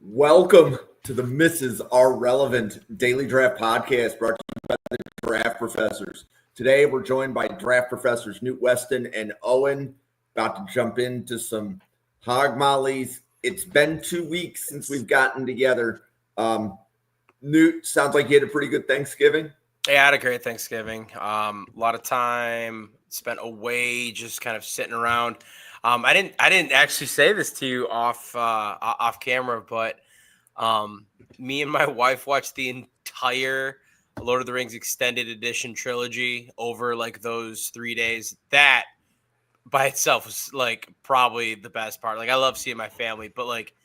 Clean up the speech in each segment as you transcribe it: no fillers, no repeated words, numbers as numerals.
Welcome to the Mrs. Are Relevant Daily Draft Podcast brought to you by the Draft Professors. Today we're joined by Draft Professors Newt Weston and Owen, about to jump into some hog mollies. It's been 2 weeks since we've gotten together. Newt, sounds like you had a pretty good Thanksgiving. Yeah, I had a great Thanksgiving. A lot of time spent away, just kind of sitting around. I didn't actually say this to you off camera, but me and my wife watched the entire Lord of the Rings Extended Edition trilogy over like those 3 days. That by itself was like probably the best part. Like I love seeing my family, but like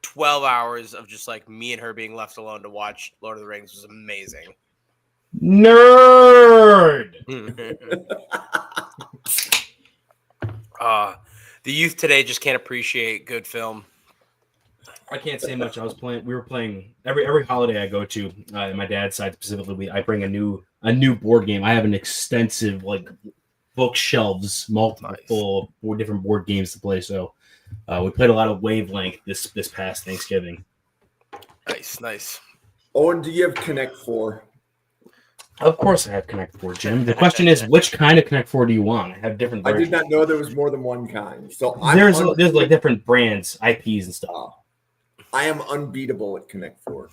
12 hours of just like me and her being left alone to watch Lord of the Rings was amazing. Nerd. The youth today just can't appreciate good film. I can't say much. We were playing every holiday I go to. My dad's side specifically, I bring a new board game. I have an extensive like bookshelves, multiple different board games to play. So we played a lot of Wavelength this past Thanksgiving. Nice. Owen, do you have Connect 4? Of course I have Connect 4, Jim. The question is, which kind of Connect 4 do you want? I have different versions. I did not know there was more than one kind. So there's like different brands, IPs and stuff. I am unbeatable at Connect 4.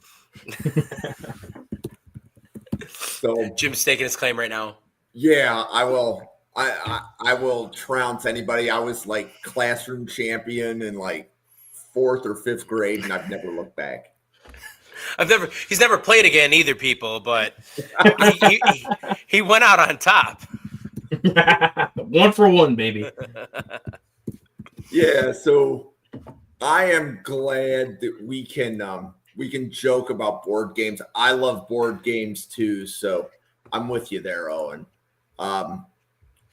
So Jim's staking his claim right now. Yeah, I will. I will trounce anybody. I was like classroom champion in like 4th or 5th grade, and I've never looked back. He's never played again either, people, but he went out on top. 1 for 1, baby. Yeah, so I am glad that we can joke about board games. I love board games too, so I'm with you there, Owen.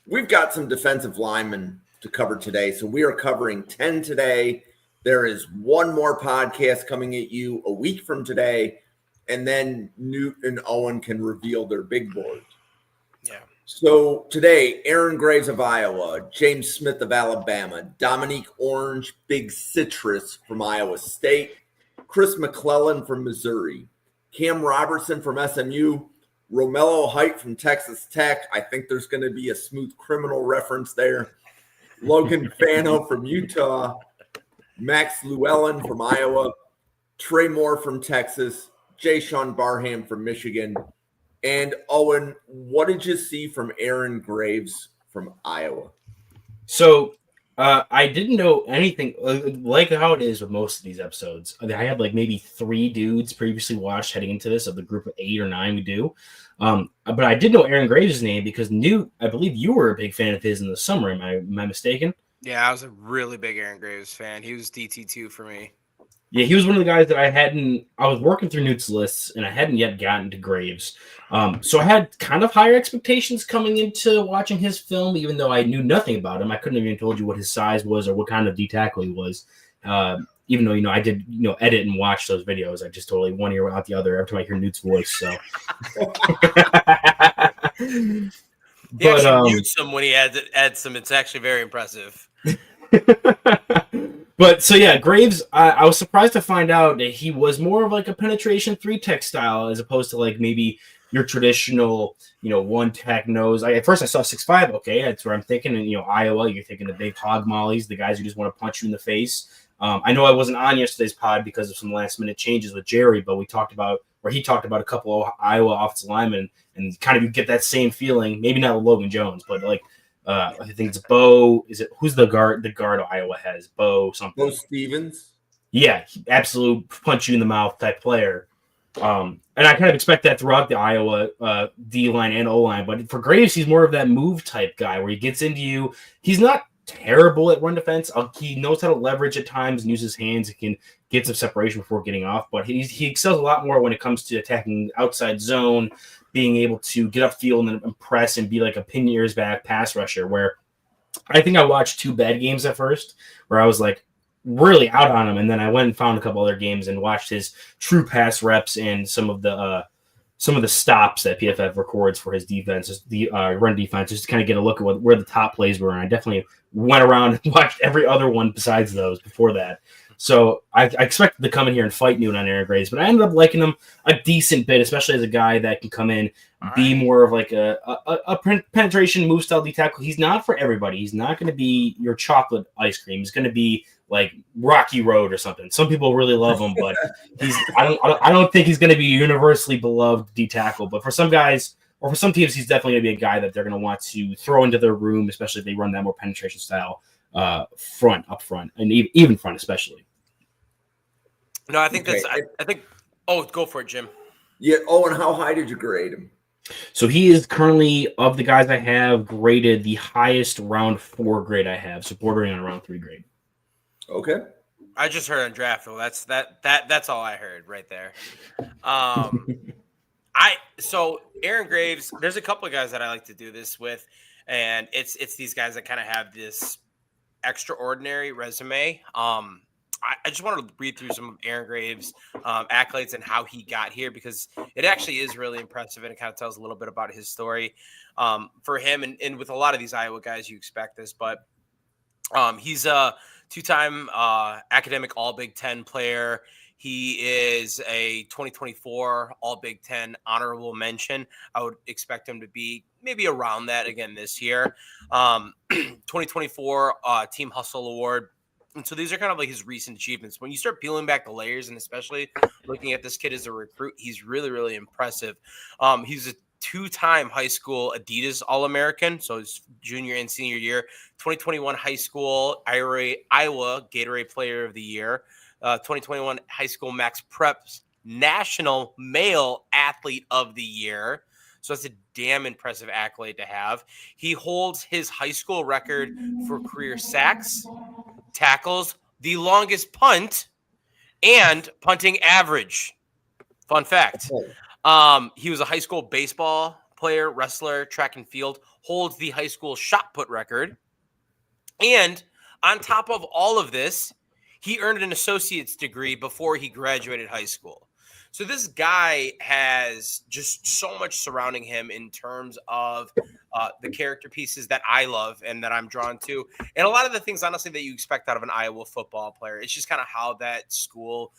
We've got some defensive linemen to cover today, so we are covering 10 today. There is one more podcast coming at you a week from today, and then Newt and Owen can reveal their big board. Yeah. So today, Aaron Graves of Iowa, James Smith of Alabama, Dominique Orange, Big Citrus from Iowa State, Chris McClellan from Missouri, Cam Robertson from SMU, Romello Height from Texas Tech. I think there's going to be a Smooth Criminal reference there. Logan Fano from Utah, Max Llewellyn from Iowa, Trey Moore from Texas, Jay Sean Barham from Michigan. And Owen, what did you see from Aaron Graves from Iowa? So I didn't know anything, like how it is with most of these episodes. I had like maybe 3 dudes previously watched heading into this of the group of 8 or 9 we do. But I did know Aaron Graves' name because Newt, I believe you were a big fan of his in the summer. Am I mistaken? Yeah, I was a really big Aaron Graves fan. He was DT2 for me. Yeah, he was one of the guys that I was working through Newt's lists, and I hadn't yet gotten to Graves. So I had kind of higher expectations coming into watching his film, even though I knew nothing about him. I couldn't have even told you what his size was or what kind of D tackle he was. Even though, I did, edit and watch those videos. I just totally one ear out the other every time I hear Newt's voice. So. He actually mutes him when he adds some. It's actually very impressive. But so yeah, Graves, I was surprised to find out that he was more of like a penetration 3-tech style as opposed to like maybe your traditional, 1-tech nose. At first I saw 6'5", okay, that's where I'm thinking. And Iowa, you're thinking the big hog mollies, the guys who just want to punch you in the face. I know I wasn't on yesterday's pod because of some last minute changes with Jerry, but he talked about a couple of Iowa offensive linemen and kind of get that same feeling. Maybe not with Logan Jones, but like. I think it's Bo. Who's the guard? The guard Iowa has Bo something. Bo Stevens. Yeah, absolute punch you in the mouth type player. And I kind of expect that throughout the Iowa D line and O line. But for Graves, he's more of that move type guy where he gets into you. He's not terrible at run defense. He knows how to leverage at times and use his hands. He can get some separation before getting off. But he excels a lot more when it comes to attacking outside zone, being able to get upfield and press and be like a pin ears back pass rusher, where I think I watched 2 bad games at first where I was like really out on him. And then I went and found a couple other games and watched his true pass reps and some of the stops that PFF records for his defense, the run defense, just to kind of get a look at where the top plays were. And I definitely went around and watched every other one besides those before that. So I expected to come in here and fight Newton on Aaron Graves, but I ended up liking him a decent bit, especially as a guy that can come in, be more of like a penetration move style D tackle. He's not for everybody. He's not going to be your chocolate ice cream. He's going to be like Rocky Road or something. Some people really love him, but I don't think he's going to be a universally beloved D tackle. But for some guys or for some teams, he's definitely going to be a guy that they're going to want to throw into their room, especially if they run that more penetration style up front, and even front especially. No, I think that's. I think. Oh, go for it, Jim. Yeah. Oh, and how high did you grade him? So he is currently, of the guys I have, graded the highest round 4 grade I have, so bordering on a round 3 grade. Okay. I just heard on Draftville. That's all I heard right there. So Aaron Graves. There's a couple of guys that I like to do this with, and it's these guys that kind of have this extraordinary resume. I just want to read through some of Aaron Graves' accolades and how he got here, because it actually is really impressive, and it kind of tells a little bit about his story. For him, and with a lot of these Iowa guys, you expect this, but he's a 2-time academic All-Big Ten player. He is a 2024 All-Big Ten honorable mention. I would expect him to be maybe around that again this year. 2024 Team Hustle Award. And so these are kind of like his recent achievements. When you start peeling back the layers, and especially looking at this kid as a recruit, he's really, really impressive. He's a 2-time high school Adidas All-American, so his junior and senior year. 2021 high school Iowa Gatorade Player of the Year. 2021 high school Max Preps National Male Athlete of the Year. So that's a damn impressive accolade to have. He holds his high school record for career sacks, tackles, the longest punt, and punting average. Fun fact. He was a high school baseball player, wrestler, track and field, holds the high school shot put record. And on top of all of this, he earned an associate's degree before he graduated high school. So this guy has just so much surrounding him in terms of the character pieces that I love and that I'm drawn to. And a lot of the things, honestly, that you expect out of an Iowa football player. It's just kind of how that school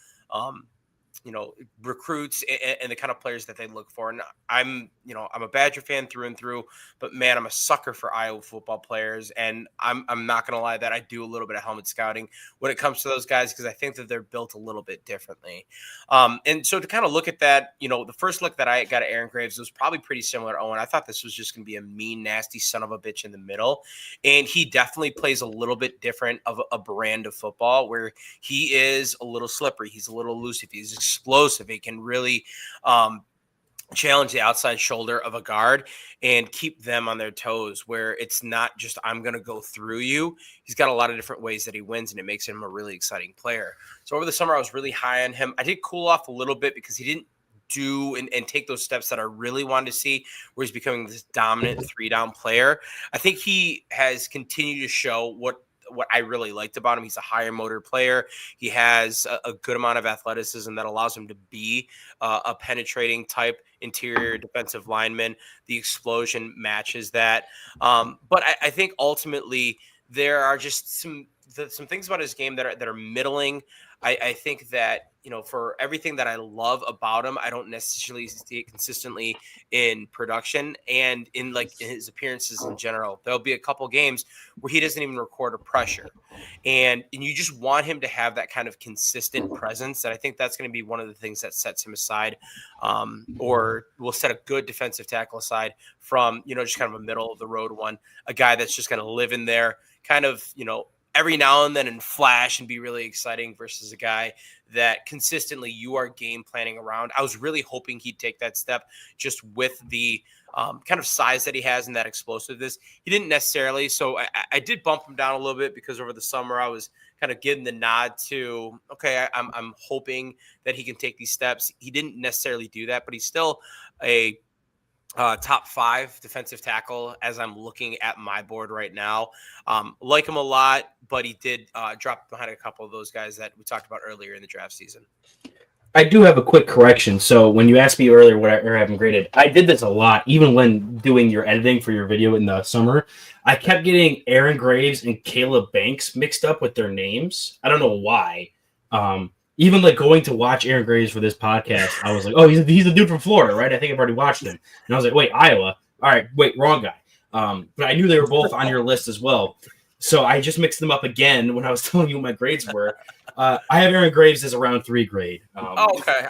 recruits and the kind of players that they look for. And I'm a Badger fan through and through, but man, I'm a sucker for Iowa football players. And I'm not going to lie that I do a little bit of helmet scouting when it comes to those guys, because I think that they're built a little bit differently. And so to kind of look at that, the first look that I got at Aaron Graves was probably pretty similar to Owen. I thought this was just going to be a mean, nasty son of a bitch in the middle. And he definitely plays a little bit different of a brand of football, where he is a little slippery. He's a little elusive. He's explosive. He can really challenge the outside shoulder of a guard and keep them on their toes, where it's not just, I'm going to go through you. He's got a lot of different ways that he wins, and it makes him a really exciting player. So over the summer, I was really high on him. I did cool off a little bit because he didn't do and take those steps that I really wanted to see, where he's becoming this dominant 3-down player. I think he has continued to show what I really liked about him. He's a higher motor player. He has a good amount of athleticism that allows him to be a penetrating type interior defensive lineman. The explosion matches that. But I think ultimately there are just some things about his game that are middling. I think that, for everything that I love about him, I don't necessarily see it consistently in production and in his appearances in general. There'll be a couple games where he doesn't even record a pressure. And you just want him to have that kind of consistent presence. And I think that's going to be one of the things that sets him aside, or will set a good defensive tackle aside from, just kind of a middle of the road one, a guy that's just going to live in there kind of, every now and then and flash and be really exciting, versus a guy that consistently you are game planning around. I was really hoping he'd take that step just with the kind of size that he has and that explosiveness. He didn't necessarily. So I did bump him down a little bit, because over the summer I was kind of giving the nod to, okay, I'm hoping that he can take these steps. He didn't necessarily do that, but he's still a top 5 defensive tackle as I'm looking at my board right now. Like him a lot, but he did drop behind a couple of those guys that we talked about earlier in the draft season. I do have a quick correction. So when you asked me earlier what I have him graded, I did this a lot, even when doing your editing for your video in the summer. I kept getting Aaron Graves and Caleb Banks mixed up with their names. I don't know why. Even like going to watch Aaron Graves for this podcast, I was like, oh, he's a dude from Florida, right? I think I've already watched him. And I was like, wait, Iowa. All right, wait, wrong guy. But I knew they were both on your list as well. So I just mixed them up again when I was telling you what my grades were. I have Aaron Graves as a round 3 grade. Okay.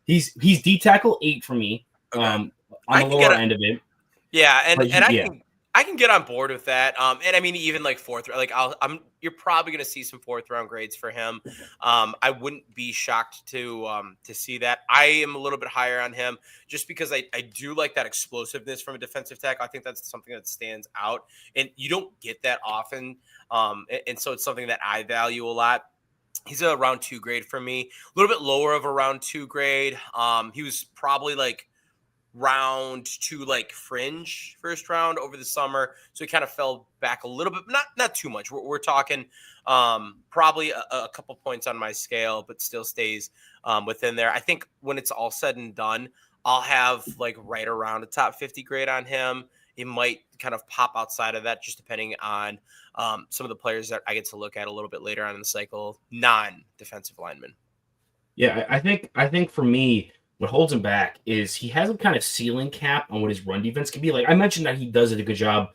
He's D tackle 8 for me. Okay. On the lower end of it. Yeah, and yeah. I can get on board with that. And I mean, even like fourth, like you're probably going to see some 4th round grades for him. I wouldn't be shocked to see that. I am a little bit higher on him just because I do like that explosiveness from a defensive tackle. I think that's something that stands out, and you don't get that often. And so it's something that I value a lot. He's a round 2 grade for me, a little bit lower of a round 2 grade. He was probably like round 2, like fringe first round over the summer, so he kind of fell back a little bit, not too much. We're talking probably a couple points on my scale, but still stays within there. I think when it's all said and done, I'll have like right around a top 50 grade on him. It might kind of pop outside of that, just depending on some of the players that I get to look at a little bit later on in the cycle, non-defensive linemen. Yeah, I think for me, what holds him back is he has a kind of ceiling cap on what his run defense can be. Like I mentioned that he does a good job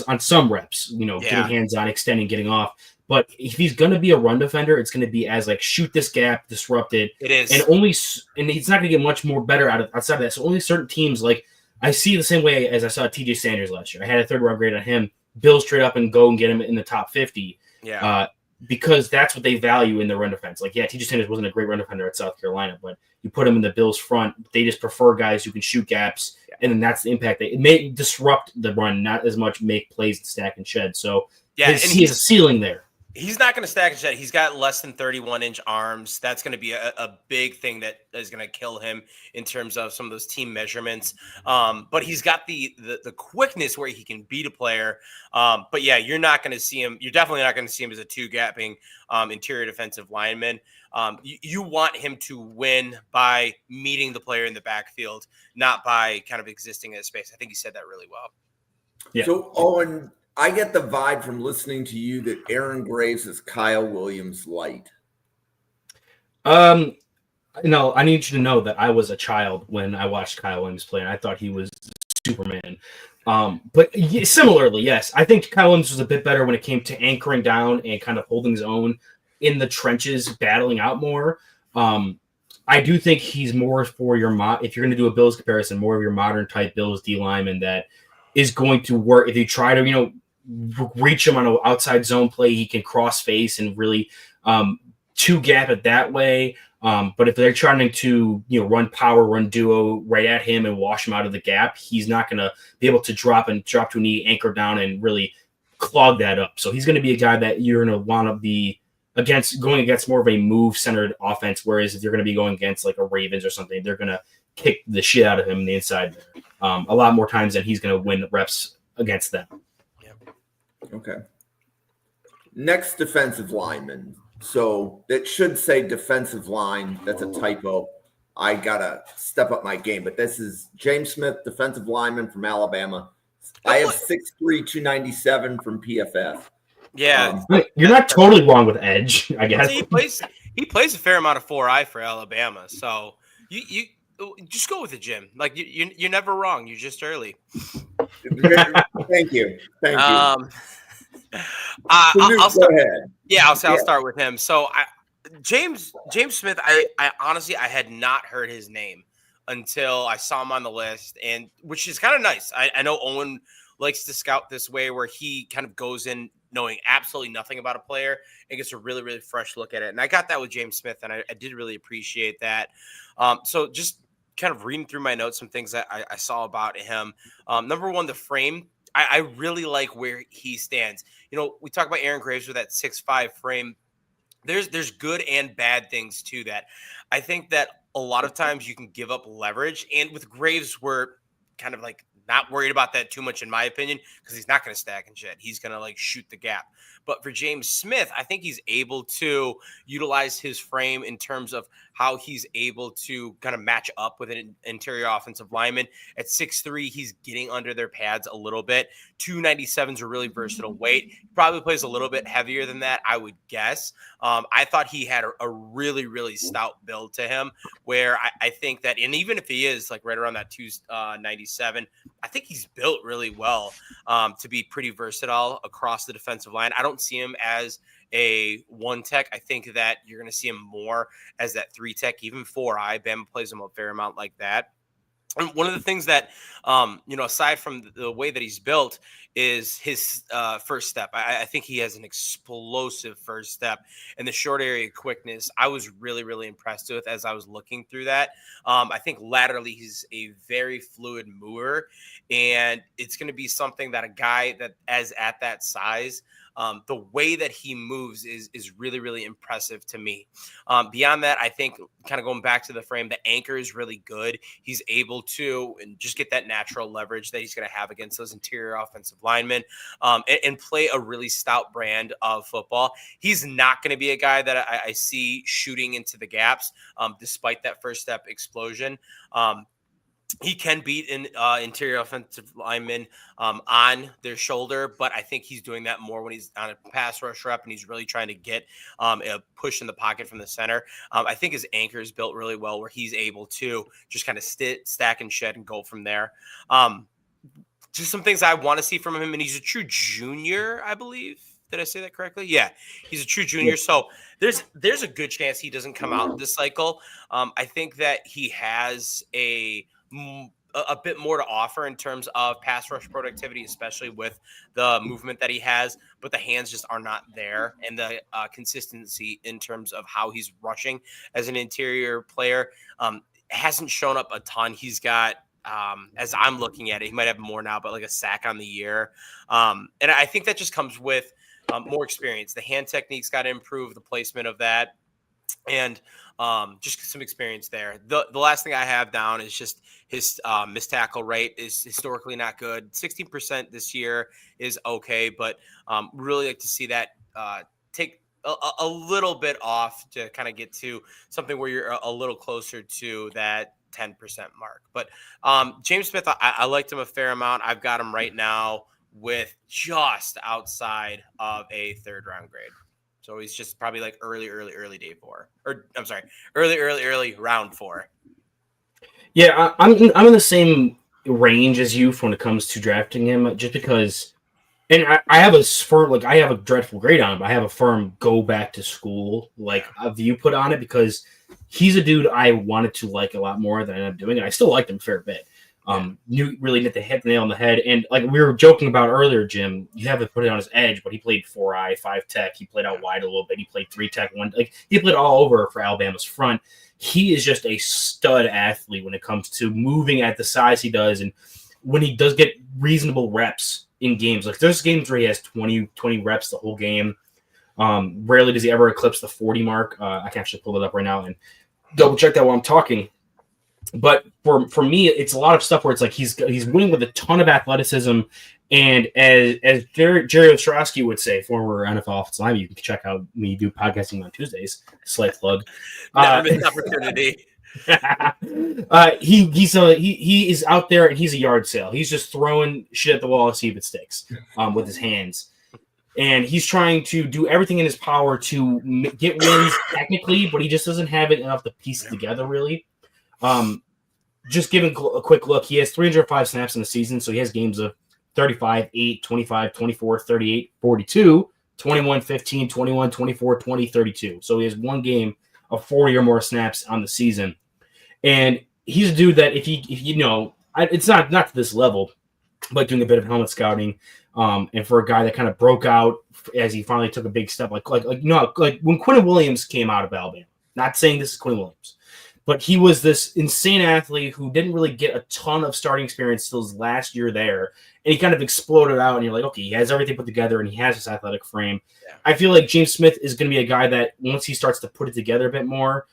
on some reps, getting hands on, extending, getting off. But if he's going to be a run defender, it's going to be as like shoot this gap, disrupt it. It is, and he's not going to get much more better outside of that. So only certain teams, like I see the same way as I saw TJ Sanders last year. I had a 3rd round grade on him. Build straight up and go and get him in the top 50. Yeah. Because that's what they value in the run defense. Like, yeah, TJ Sanders wasn't a great run defender at South Carolina, but you put him in the Bills front, they just prefer guys who can shoot gaps, and then that's the impact. It may disrupt the run, not as much make plays and stack and shed. So he has a ceiling there. He's not going to stack and shed. He's got less than 31-inch arms. That's going to be a big thing that is going to kill him in terms of some of those team measurements. But he's got the quickness where he can beat a player. But yeah, you're not going to see him. You're definitely not going to see him as a 2-gapping interior defensive lineman. You want him to win by meeting the player in the backfield, not by kind of existing in space. I think he said that really well. Yeah. So, Owen, I get the vibe from listening to you that Aaron Graves is Kyle Williams light. I need you to know that I was a child when I watched Kyle Williams play, and I thought he was Superman. But similarly, yes, I think Kyle Williams was a bit better when it came to anchoring down and kind of holding his own in the trenches, battling out more. I do think he's more for your if you're going to do a Bills comparison, more of your modern type Bills D lineman that is going to work. If you try to, reach him on an outside zone play, he can cross face and really 2-gap it that way. But if they're trying to, run power, run duo right at him and wash him out of the gap, he's not going to be able to drop to a knee, anchor down, and really clog that up. So he's going to be a guy that you're going to want to be going against more of a move-centered offense, whereas if you're going to be going against like a Ravens or something, they're going to kick the shit out of him on the inside there. A lot more times than he's going to win reps against them. Okay. Next defensive lineman. So that should say defensive line. That's a typo. I got to step up my game. But this is James Smith, defensive lineman from Alabama. I have 6'3", 297 from PFF. Yeah. You're not totally wrong with edge, I guess. He plays a fair amount of 4-eye for Alabama. So you just go with it, Jim. Like you're never wrong. You're just early. Thank you. I'll start. Go ahead. Yeah, I'll start with him. So James Smith, I honestly I had not heard his name until I saw him on the list, and which is kind of nice. I know Owen likes to scout this way where he kind of goes in knowing absolutely nothing about a player and gets a really, really fresh look at it. And I got that with James Smith, and I did really appreciate that. So just kind of reading through my notes, some things that I saw about him. Number one, the frame. I really like where he stands. We talk about Aaron Graves with that 6'5" frame. There's good and bad things to that. I think that a lot of times you can give up leverage. And with Graves, we're kind of like not worried about that too much, in my opinion, because he's not going to stack and shed. He's going to like shoot the gap. But for James Smith, I think he's able to utilize his frame in terms of how he's able to kind of match up with an interior offensive lineman. At 6'3", he's getting under their pads a little bit. 297's a really versatile weight. He probably plays a little bit heavier than that, I would guess. I thought he had a really, really stout build to him, where I think that, and even if he is like right around that 297, I think he's built really well to be pretty versatile across the defensive line. I don't see him as a one tech. I think that you're going to see him more as that 3 tech, even 4-eye. Bama plays him a fair amount like that. And one of the things that, aside from the way that he's built, is his first step. I think he has an explosive first step, and the short area quickness I was really, really impressed with as I was looking through that. I think laterally he's a very fluid mover, and it's going to be something that a guy that as at that size, the way that he moves is really, really impressive to me. Beyond that, I think kind of going back to the frame, the anchor is really good. He's able to and just get that natural leverage that he's going to have against those interior offensive linemen and play a really stout brand of football. He's not going to be a guy that I see shooting into the gaps despite that first step explosion. He can beat an interior offensive lineman on their shoulder, but I think he's doing that more when he's on a pass rush rep and he's really trying to get a push in the pocket from the center. I think his anchor is built really well where he's able to just kind of stack and shed and go from there. Just some things I want to see from him, and he's a true junior, I believe. Did I say that correctly? Yeah, he's a true junior. So there's a good chance he doesn't come out this cycle. I think that he has a bit more to offer in terms of pass rush productivity, especially with the movement that he has, but the hands just are not there. And the consistency in terms of how he's rushing as an interior player hasn't shown up a ton. He's got, as I'm looking at it, he might have more now, but like a sack on the year. And I think that just comes with more experience. The hand technique's got to improve, the placement of that, and just some experience there. The last thing I have down is just his missed tackle rate is historically not good. 16% this year is okay, but really like to see that take a little bit off to kind of get to something where you're a little closer to that 10% mark. But James Smith, I liked him a fair amount. I've got him right now with just outside of a 3rd round grade. So he's just probably like early day 4, or I'm sorry, early round 4. Yeah, I'm in the same range as you when it comes to drafting him, just because. And I have a dreadful grade on him, but I have a firm go back to school a view put on it, because he's a dude I wanted to like a lot more than I ended up doing, and I still liked him a fair bit. Really hit the nail on the head. And like we were joking about earlier, Jim, you haven't put it on his edge, but he played 4-eye, 5 tech. He played out wide a little bit. He played 3 tech, 1. Like he played all over for Alabama's front. He is just a stud athlete when it comes to moving at the size he does. And when he does get reasonable reps in games, like there's games where he has 20 reps the whole game. Rarely does he ever eclipse the 40 mark. I can actually pull it up right now and double check that while I'm talking. But for me, it's a lot of stuff where it's like he's winning with a ton of athleticism, and as Jerry Ostrowski would say, former NFL offensive lineman, you can check out me do podcasting on Tuesdays. Slight plug. Never missed opportunity. He is out there and he's a yard sale. He's just throwing shit at the wall to see if it sticks with his hands. And he's trying to do everything in his power to get wins technically, but he just doesn't have it enough to piece it together really. Just giving a quick look, he has 305 snaps in the season, so he has games of 35, 8, 25, 24, 38, 42, 21, 15, 21, 24, 20, 32. So he has one game of 40 or more snaps on the season. And he's a dude that if it's not to this level, but doing a bit of helmet scouting, and for a guy that kind of broke out as he finally took a big step, like when Quinnen Williams came out of Alabama, not saying this is Quinnen Williams, but he was this insane athlete who didn't really get a ton of starting experience till his last year there. And he kind of exploded out, and you're like, okay, he has everything put together, and he has this athletic frame. Yeah. I feel like James Smith is going to be a guy that once he starts to put it together a bit more,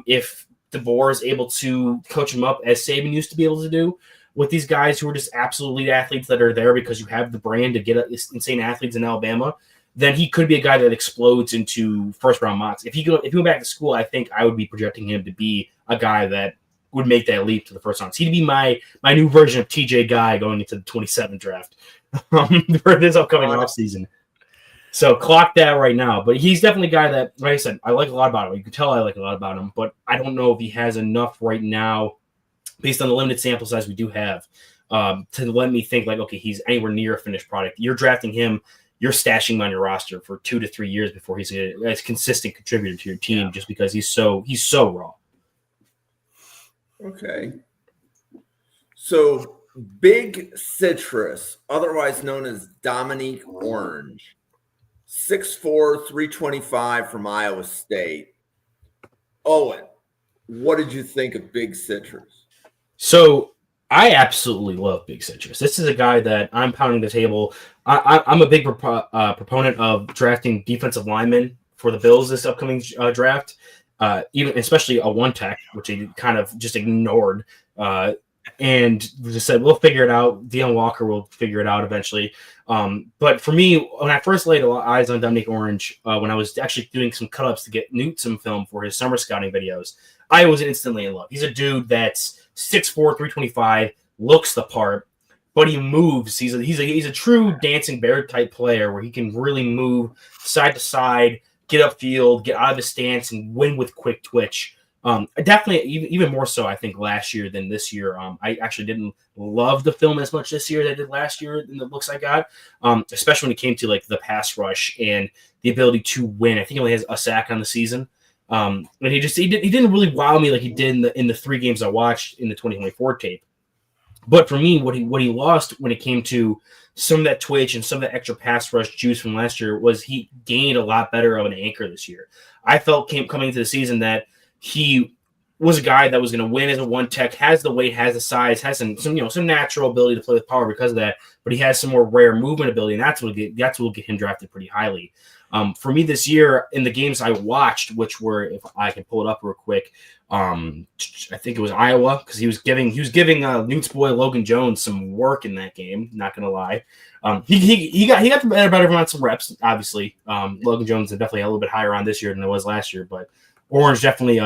if DeBoer is able to coach him up as Saban used to be able to do with these guys who are just absolute elite athletes that are there because you have the brand to get insane athletes in Alabama, then he could be a guy that explodes into first round mocks. If he went back to school, I think I would be projecting him to be a guy that would make that leap to the first round. So he'd be my new version of TJ Guy going into the 27 draft for this upcoming offseason. So clock that right now. But he's definitely a guy that, like I said, I like a lot about him. You can tell I like a lot about him, but I don't know if he has enough right now, based on the limited sample size we do have, to let me think like, okay, he's anywhere near a finished product. You're drafting him, you're stashing him on your roster for 2 to 3 years before he's a consistent contributor to your team, just because he's so raw. Okay. So Big Citrus, otherwise known as Dominique Orange, 6'4", 325 from Iowa State. Owen, what did you think of Big Citrus? So I absolutely love Big Citrus. This is a guy that I'm pounding the table. I'm a big proponent of drafting defensive linemen for the Bills this upcoming draft, even especially a one tech, which they kind of just ignored, and just said we'll figure it out. Deion Walker will figure it out eventually. But for me, when I first laid eyes on Dominique Orange, when I was actually doing some cut-ups to get Newt some film for his summer scouting videos, I was instantly in love. He's a dude that's 6'4", 325, looks the part, but he moves. He's a true dancing bear type player where he can really move side to side, get upfield, get out of his stance, and win with quick twitch. Definitely, even more so, I think, last year than this year. I actually didn't love the film as much this year as I did last year in the looks I got, especially when it came to like the pass rush and the ability to win. I think he only has a sack on the season. And he didn't really wow me like he did in the 3 games I watched in the 2024 tape. But for me, what he lost when it came to some of that twitch and some of that extra pass rush juice from last year was he gained a lot better of an anchor this year. I felt coming into the season that he was a guy that was going to win as a one tech, has the weight, has the size, has some natural ability to play with power because of that, but he has some more rare movement ability, and that's what will get him drafted pretty highly. For me this year, in the games I watched, which were, if I can pull it up real quick, I think it was Iowa, because he was giving Newt's boy Logan Jones some work in that game. Not gonna lie, he got the better on some reps. Obviously, Logan Jones is definitely a little bit higher on this year than it was last year, but Orange definitely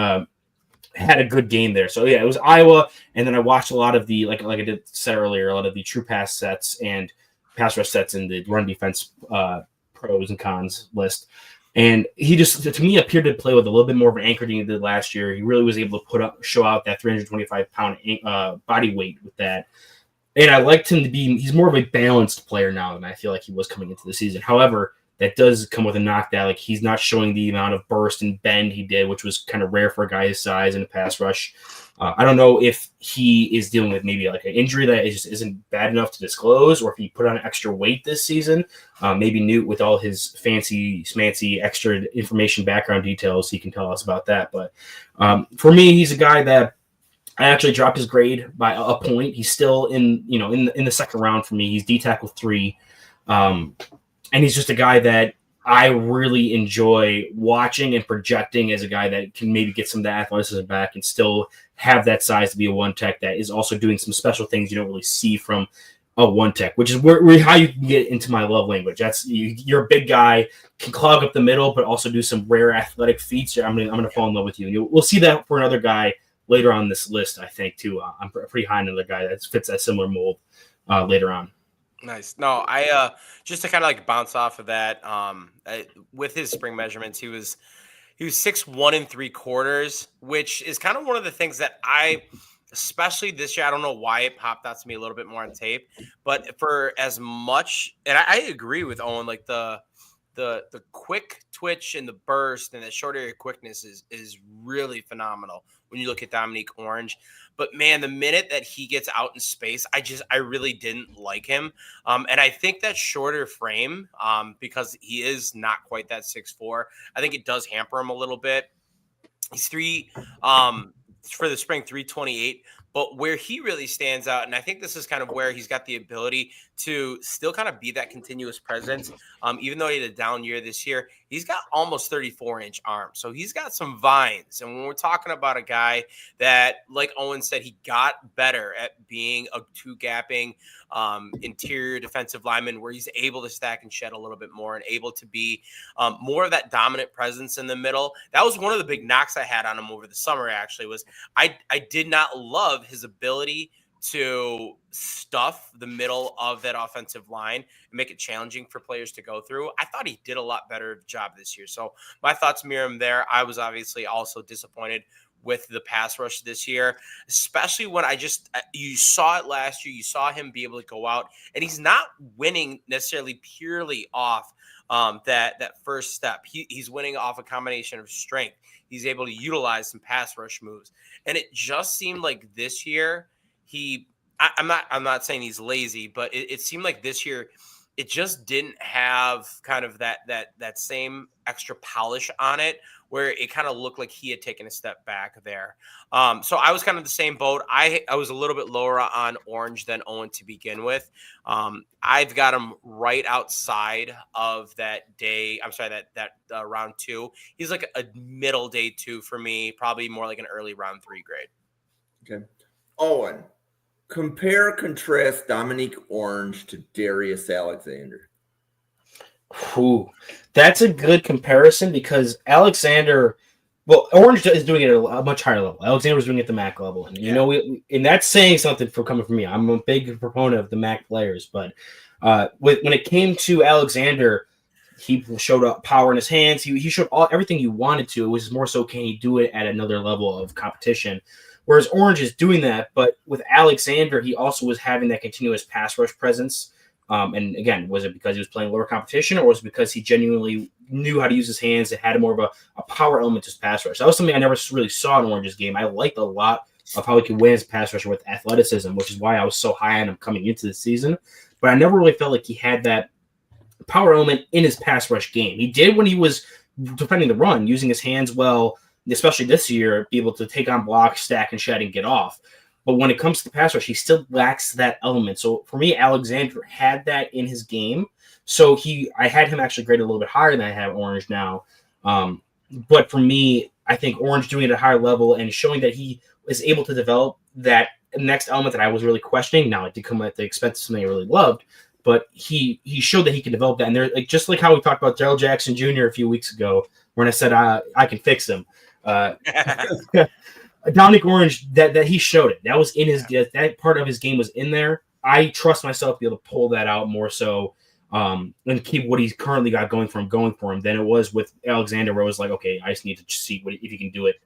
had a good game there. So yeah, it was Iowa, and then I watched a lot of the like I did said earlier, a lot of the true pass sets and pass rush sets in the run defense pros and cons list. And he just, to me, appeared to play with a little bit more of an anchor than he did last year. He really was able to show out that 325-pound body weight with that. And I liked him to be, he's more of a balanced player now than I feel like he was coming into the season. However, that does come with a knock that, like, he's not showing the amount of burst and bend he did, which was kind of rare for a guy his size in a pass rush. I don't know if he is dealing with maybe like an injury that just isn't bad enough to disclose, or if he put on extra weight this season. Maybe Newt, with all his fancy, smancy, extra information, background details, he can tell us about that. But for me, he's a guy that I actually dropped his grade by a point. He's still in the second round for me. He's D tackle 3. And he's just a guy that I really enjoy watching and projecting as a guy that can maybe get some of that athleticism back and still have that size to be a one tech that is also doing some special things you don't really see from a one tech, which is where how you can get into my love language. That's you're a big guy, can clog up the middle, but also do some rare athletic feats. I'm gonna fall in love with you. We'll see that for another guy later on this list, I think, too. I'm pretty high on another guy that fits that similar mold later on. Nice. No, I just to kind of like bounce off of that. With his spring measurements, he was 6'1" 3/4, which is kind of one of the things that especially this year, I don't know why it popped out to me a little bit more on tape, but for as much, and I agree with Owen, like the quick twitch and the burst and the short area quickness is really phenomenal when you look at Dominique Orange. But man, the minute that he gets out in space, I really didn't like him. And I think that shorter frame, because he is not quite that 6'4", I think it does hamper him a little bit. He's for the spring 328. But where he really stands out, and I think this is kind of where he's got the ability to still kind of be that continuous presence, even though he had a down year this year, he's got almost 34-inch arms. So he's got some vines. And when we're talking about a guy that, like Owen said, he got better at being a two-gapping interior defensive lineman where he's able to stack and shed a little bit more and able to be more of that dominant presence in the middle. That was one of the big knocks I had on him over the summer, actually, was I did not love his ability to stuff the middle of that offensive line and make it challenging for players to go through. I thought he did a lot better job this year. So my thoughts mirror him there. I was obviously also disappointed with the pass rush this year, especially when you saw it last year. You saw him be able to go out, and he's not winning necessarily purely off that first step. He's winning off a combination of strength. He's able to utilize some pass rush moves. And it just seemed like this year, I'm not saying he's lazy, but it seemed like this year it just didn't have kind of that same extra polish on it, where it kind of looked like he had taken a step back there. So I was kind of the same boat. I was a little bit lower on Orange than Owen to begin with. I've got him right outside of that day. I'm sorry, that round 2. He's like a middle day 2 for me, probably more like an early round 3 grade. Okay. Owen, compare, contrast Dominique Orange to Darius Alexander. Ooh, that's a good comparison because Alexander, Orange is doing it at a much higher level. Alexander was doing it at the MAC level. And, and that's saying something coming from me. I'm a big proponent of the MAC players. But when it came to Alexander, he showed up power in his hands. He showed everything you wanted to. It was more so, can he do it at another level of competition? Whereas Orange is doing that, but with Alexander, he also was having that continuous pass rush presence. And again, was it because he was playing lower competition, or was it because he genuinely knew how to use his hands and had more of a power element to his pass rush? That was something I never really saw in Orange's game. I liked a lot of how he could win as a pass rusher with athleticism, which is why I was so high on him coming into the season. But I never really felt like he had that power element in his pass rush game. He did when he was defending the run, using his hands well, especially this year, be able to take on blocks, stack, and shed and get off. But when it comes to the pass rush, he still lacks that element. So for me, Alexander had that in his game. So I had him actually graded a little bit higher than I have Orange now. But for me, I think Orange doing it at a higher level and showing that he is able to develop that next element that I was really questioning. Now, it did come at the expense of something I really loved, but he showed that he can develop that. And there, just like how we talked about Darrell Jackson Jr. a few weeks ago, when I said I can fix him. Dominique Orange, that he showed it. That was in his that part of his game was in there. I trust myself to be able to pull that out more so and keep what he's currently got going for him than it was with Alexander, where it was like, okay, I just need to see if he can do it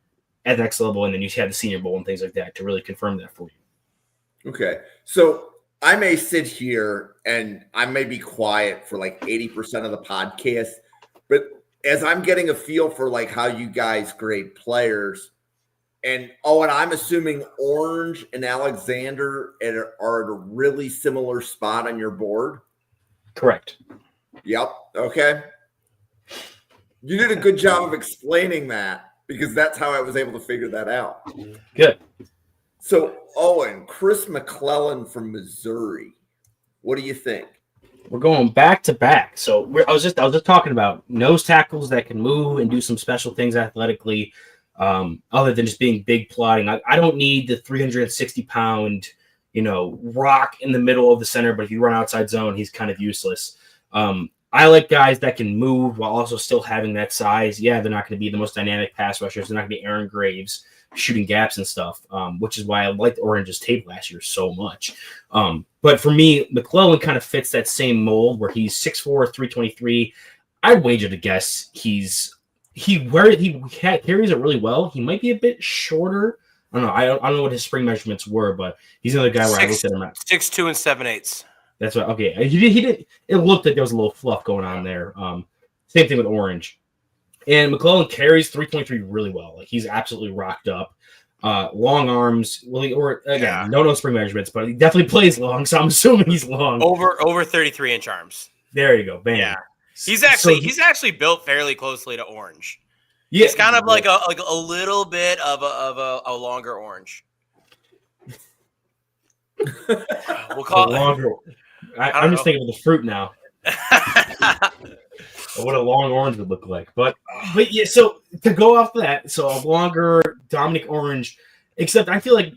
at the next level, and then you had the Senior Bowl and things like that to really confirm that for you. Okay, so I may sit here and I may be quiet for like 80% of the podcast, but as I'm getting a feel for like how you guys grade players, and I'm assuming Orange and Alexander are at a really similar spot on your board. Correct. Yep. Okay. You did a good job of explaining that because that's how I was able to figure that out. Good. So, Owen, Chris McClellan from Missouri. What do you think? We're going back to back. So I was just talking about nose tackles that can move and do some special things athletically, other than just being big plotting. I don't need the 360-pound, rock in the middle of the center, but if you run outside zone, he's kind of useless. I like guys that can move while also still having that size. Yeah, they're not going to be the most dynamic pass rushers. They're not going to be Aaron Graves shooting gaps and stuff, which is why I liked Orange's tape last year so much. But for me, McClellan kind of fits that same mold where he's 6'4", 323. I'd wager to guess he carries it really well. He might be a bit shorter. I don't know what his spring measurements were, but he's another guy where I looked at him at 6'2" and 7/8. That's right. Okay, he did. It looked like there was a little fluff going on there. Same thing with Orange, and McClellan carries 323 really well. Like he's absolutely rocked up. Long arms. No spring measurements, but he definitely plays long. So I'm assuming he's long. Over 33-inch arms. There you go. Bam. Yeah. He's actually built fairly closely to Orange. Yeah, he's kind of like a little bit of a longer Orange. We'll call it longer. I'm just thinking of the fruit now. what a long orange would look like. But yeah, so to go off that, so a longer Dominic Orange, except I feel like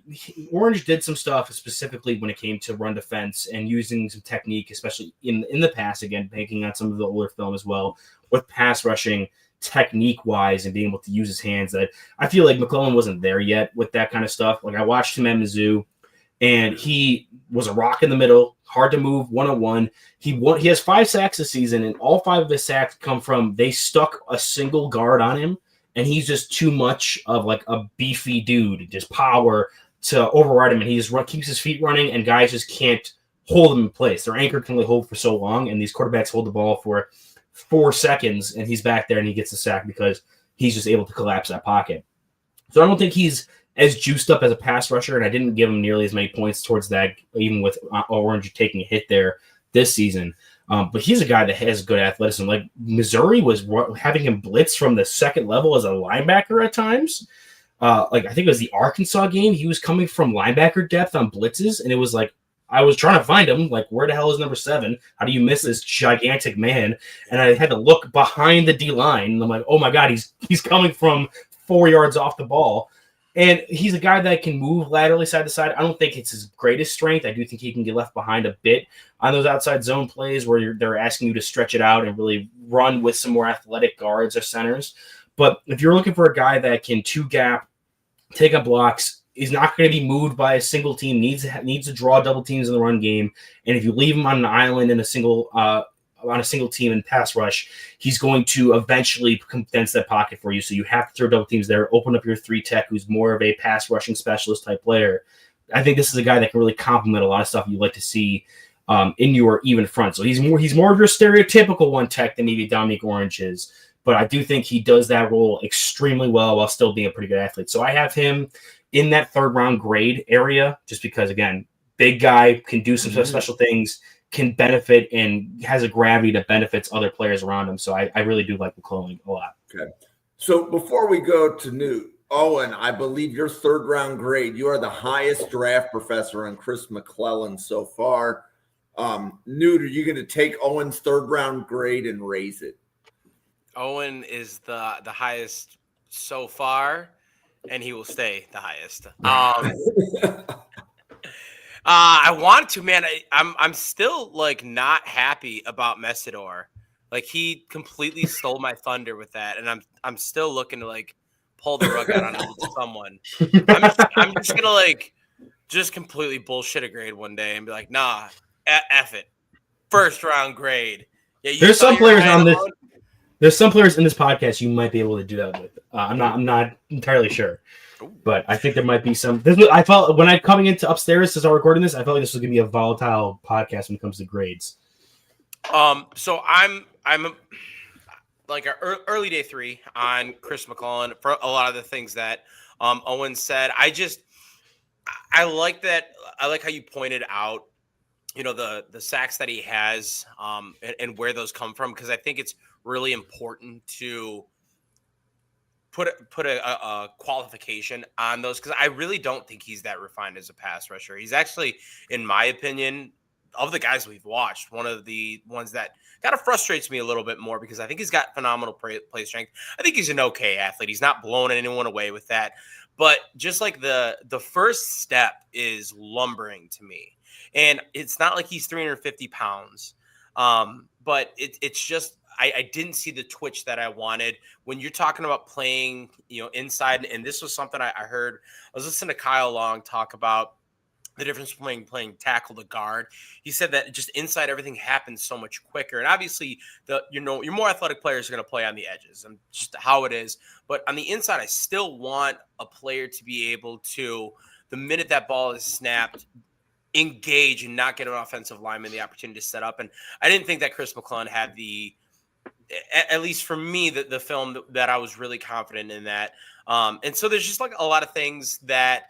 Orange did some stuff specifically when it came to run defense and using some technique, especially in the pass, again, banking on some of the older film as well, with pass rushing technique wise and being able to use his hands. That I feel like McClellan wasn't there yet with that kind of stuff. Like I watched him at Mizzou, and he was a rock in the middle, hard to move, 101. He has 5 sacks this season, and all 5 of his sacks come from they stuck a single guard on him, and he's just too much of like a beefy dude, just power to override him, and he just keeps his feet running, and guys just can't hold him in place. Their anchor can only hold for so long, and these quarterbacks hold the ball for 4 seconds, and he's back there, and he gets the sack because he's just able to collapse that pocket. So I don't think he's as juiced up as a pass rusher, and I didn't give him nearly as many points towards that, even with Orange taking a hit there this season. But he's a guy that has good athleticism. Like Missouri was having him blitz from the second level as a linebacker at times. Like I think it was the Arkansas game. He was coming from linebacker depth on blitzes, and it was like I was trying to find him. Like, where the hell is number 7? How do you miss this gigantic man? And I had to look behind the D line, and I'm like, oh my god, he's coming from 4 yards off the ball. And he's a guy that can move laterally side to side. I don't think it's his greatest strength. I do think he can get left behind a bit on those outside zone plays where they're asking you to stretch it out and really run with some more athletic guards or centers. But if you're looking for a guy that can 2-gap, take up blocks, is not going to be moved by a single team, needs to draw double teams in the run game, and if you leave him on an island in a single team and pass rush, he's going to eventually condense that pocket for you. So you have to throw double teams there, open up your 3 tech, who's more of a pass rushing specialist type player. I think this is a guy that can really complement a lot of stuff you like to see in your even front. So he's more of your stereotypical 1 tech than maybe Dominique Orange is. But I do think he does that role extremely well while still being a pretty good athlete. So I have him in that 3rd round grade area, just because, again, big guy, can do some special things, can benefit, and has a gravity that benefits other players around him. So I really do like McClellan a lot. Okay. So before we go to Newt, Owen, I believe your 3rd round grade, you are the highest draft professor on Chris McClellan so far. Newt, are you going to take Owen's 3rd round grade and raise it? Owen is the highest so far, and he will stay the highest. I want to, man. I'm still like not happy about Messidor. Like he completely stole my thunder with that, and I'm still looking to like pull the rug out on someone. I'm just gonna like just completely bullshit a grade one day and be like, nah, F it, 1st round grade. Yeah, there's some players on this. There's some players in this podcast you might be able to do that with. I'm not entirely sure, but I think there might be some. I felt when I'm coming into upstairs to start recording this, I felt like this was gonna be a volatile podcast when it comes to grades. So I'm like our early day 3 on Chris McClellan for a lot of the things that Owen said. I like that. I like how you pointed out, you know, the sacks that he has and where those come from, because I think it's really important to put a qualification on those, because I really don't think he's that refined as a pass rusher. He's actually, in my opinion, of the guys we've watched, one of the ones that kind of frustrates me a little bit more, because I think he's got phenomenal play strength. I think he's an okay athlete. He's not blowing anyone away with that. But just like the first step is lumbering to me. And it's not like he's 350 pounds. But it's just, I didn't see the twitch that I wanted when you're talking about playing, you know, inside. And this was something I heard. I was listening to Kyle Long talk about the difference between playing tackle to guard. He said that just inside everything happens so much quicker. And obviously, your more athletic players are going to play on the edges, and just how it is. But on the inside, I still want a player to be able to, the minute that ball is snapped, engage and not get an offensive lineman the opportunity to set up. And I didn't think that Chris McClellan had at least for me, the film that I was really confident in that. And so there's just like a lot of things that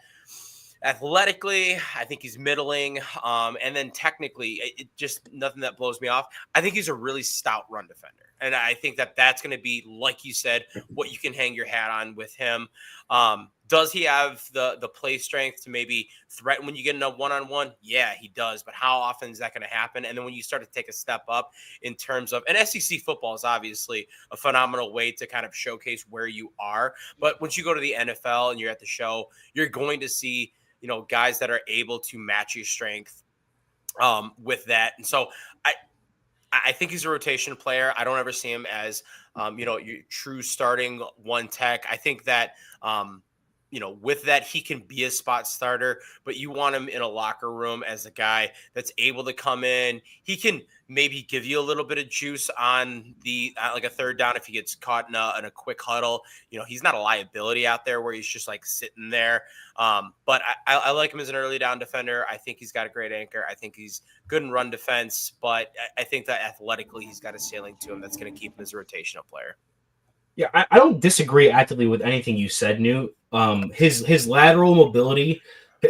athletically, I think he's middling. And then technically, it just nothing that blows me off. I think he's a really stout run defender. And I think that that's going to be, like you said, what you can hang your hat on with him. Does he have the play strength to maybe threaten when you get in a one-on-one? Yeah, he does. But how often is that going to happen? And then when you start to take a step up in terms of, and SEC football is obviously a phenomenal way to kind of showcase where you are. But once you go to the NFL and you're at the show, you're going to see, guys that are able to match your strength with that. And so I think he's a rotation player. I don't ever see him as, your true starting one tech. I think that, with that, he can be a spot starter, but you want him in a locker room as a guy that's able to come in. He can maybe give you a little bit of juice on like a third down if he gets caught in a quick huddle. He's not a liability out there where he's just like sitting there. But I like him as an early down defender. I think he's got a great anchor. I think he's good in run defense, but I think that athletically he's got a ceiling to him that's going to keep him as a rotational player. Yeah, I don't disagree actively with anything you said, Newt. His lateral mobility,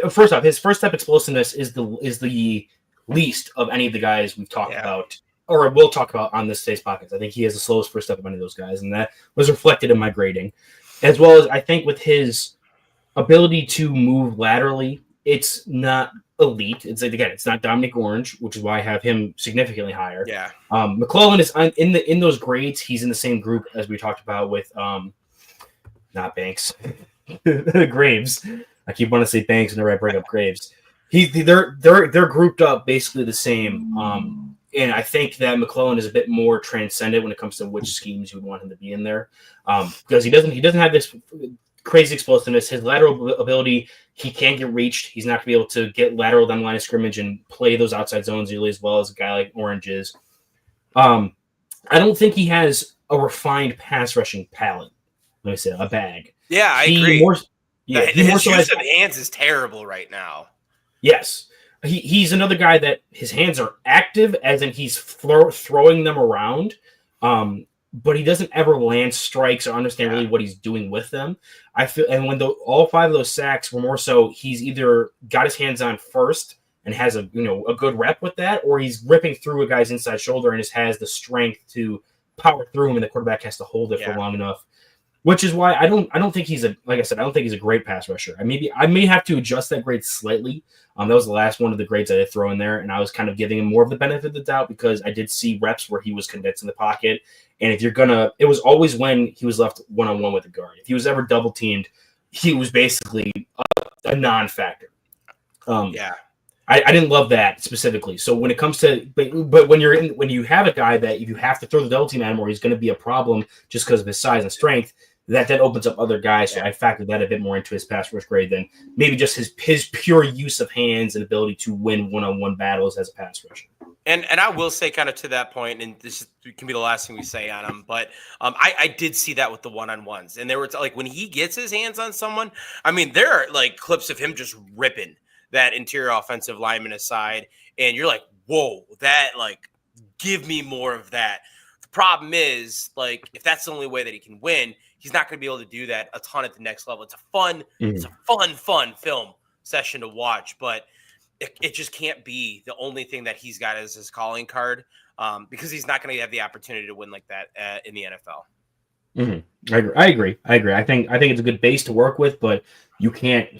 first off, his first step explosiveness is the least of any of the guys we've talked about, or will talk about on this Today's Podcast. I think he has the slowest first step of any of those guys, and that was reflected in my grading. As well as I think with his ability to move laterally, it's not elite. It's like, again, it's not Dominic Orange, which is why I have him significantly higher. Yeah. McClellan is in those grades. He's in the same group as we talked about with not Banks, Graves. I keep wanting to say Banks whenever I bring up Graves. They're grouped up basically the same. And I think that McClellan is a bit more transcendent when it comes to which schemes you would want him to be in there, because he doesn't have this crazy explosiveness. His lateral ability, he can get reached. He's not going to be able to get lateral down the line of scrimmage and play those outside zones really as well as a guy like Orange is. I don't think he has a refined pass rushing palette. Let me say a bag. Yeah, I agree. His use of hands is terrible right now. Yes. He's another guy that his hands are active, as in he's throwing them around, but he doesn't ever land strikes or understand really what he's doing with them. I feel, and when all 5 of those sacks were more so, he's either got his hands on first and has a good rep with that, or he's ripping through a guy's inside shoulder and just has the strength to power through him, and the quarterback has to hold it for long enough. Which is why I don't think he's like I said, I don't think he's a great pass rusher. I may have to adjust that grade slightly. That was the last one of the grades I did throw in there, and I was kind of giving him more of the benefit of the doubt because I did see reps where he was condensed in the pocket. And it was always when he was left one-on-one with a guard. If he was ever double teamed, he was basically a non-factor. I didn't love that specifically. So when it comes to, but when you have a guy that if you have to throw the double team at him, or he's going to be a problem just because of his size and strength, that opens up other guys. So I factored that a bit more into his pass rush grade than maybe just his pure use of hands and ability to win one-on-one battles as a pass rusher. And I will say kind of to that point, and this can be the last thing we say on him, but I did see that with the one-on-ones. And there were like when he gets his hands on someone, I mean, there are like clips of him just ripping that interior offensive lineman aside. And you're like, whoa, that like, give me more of that. The problem is, like, if that's the only way that he can win, he's not going to be able to do that a ton at the next level. It's a fun film session to watch, but it just can't be the only thing that he's got as his calling card, because he's not going to have the opportunity to win like that in the NFL. Mm-hmm. I agree. I think it's a good base to work with, but you can't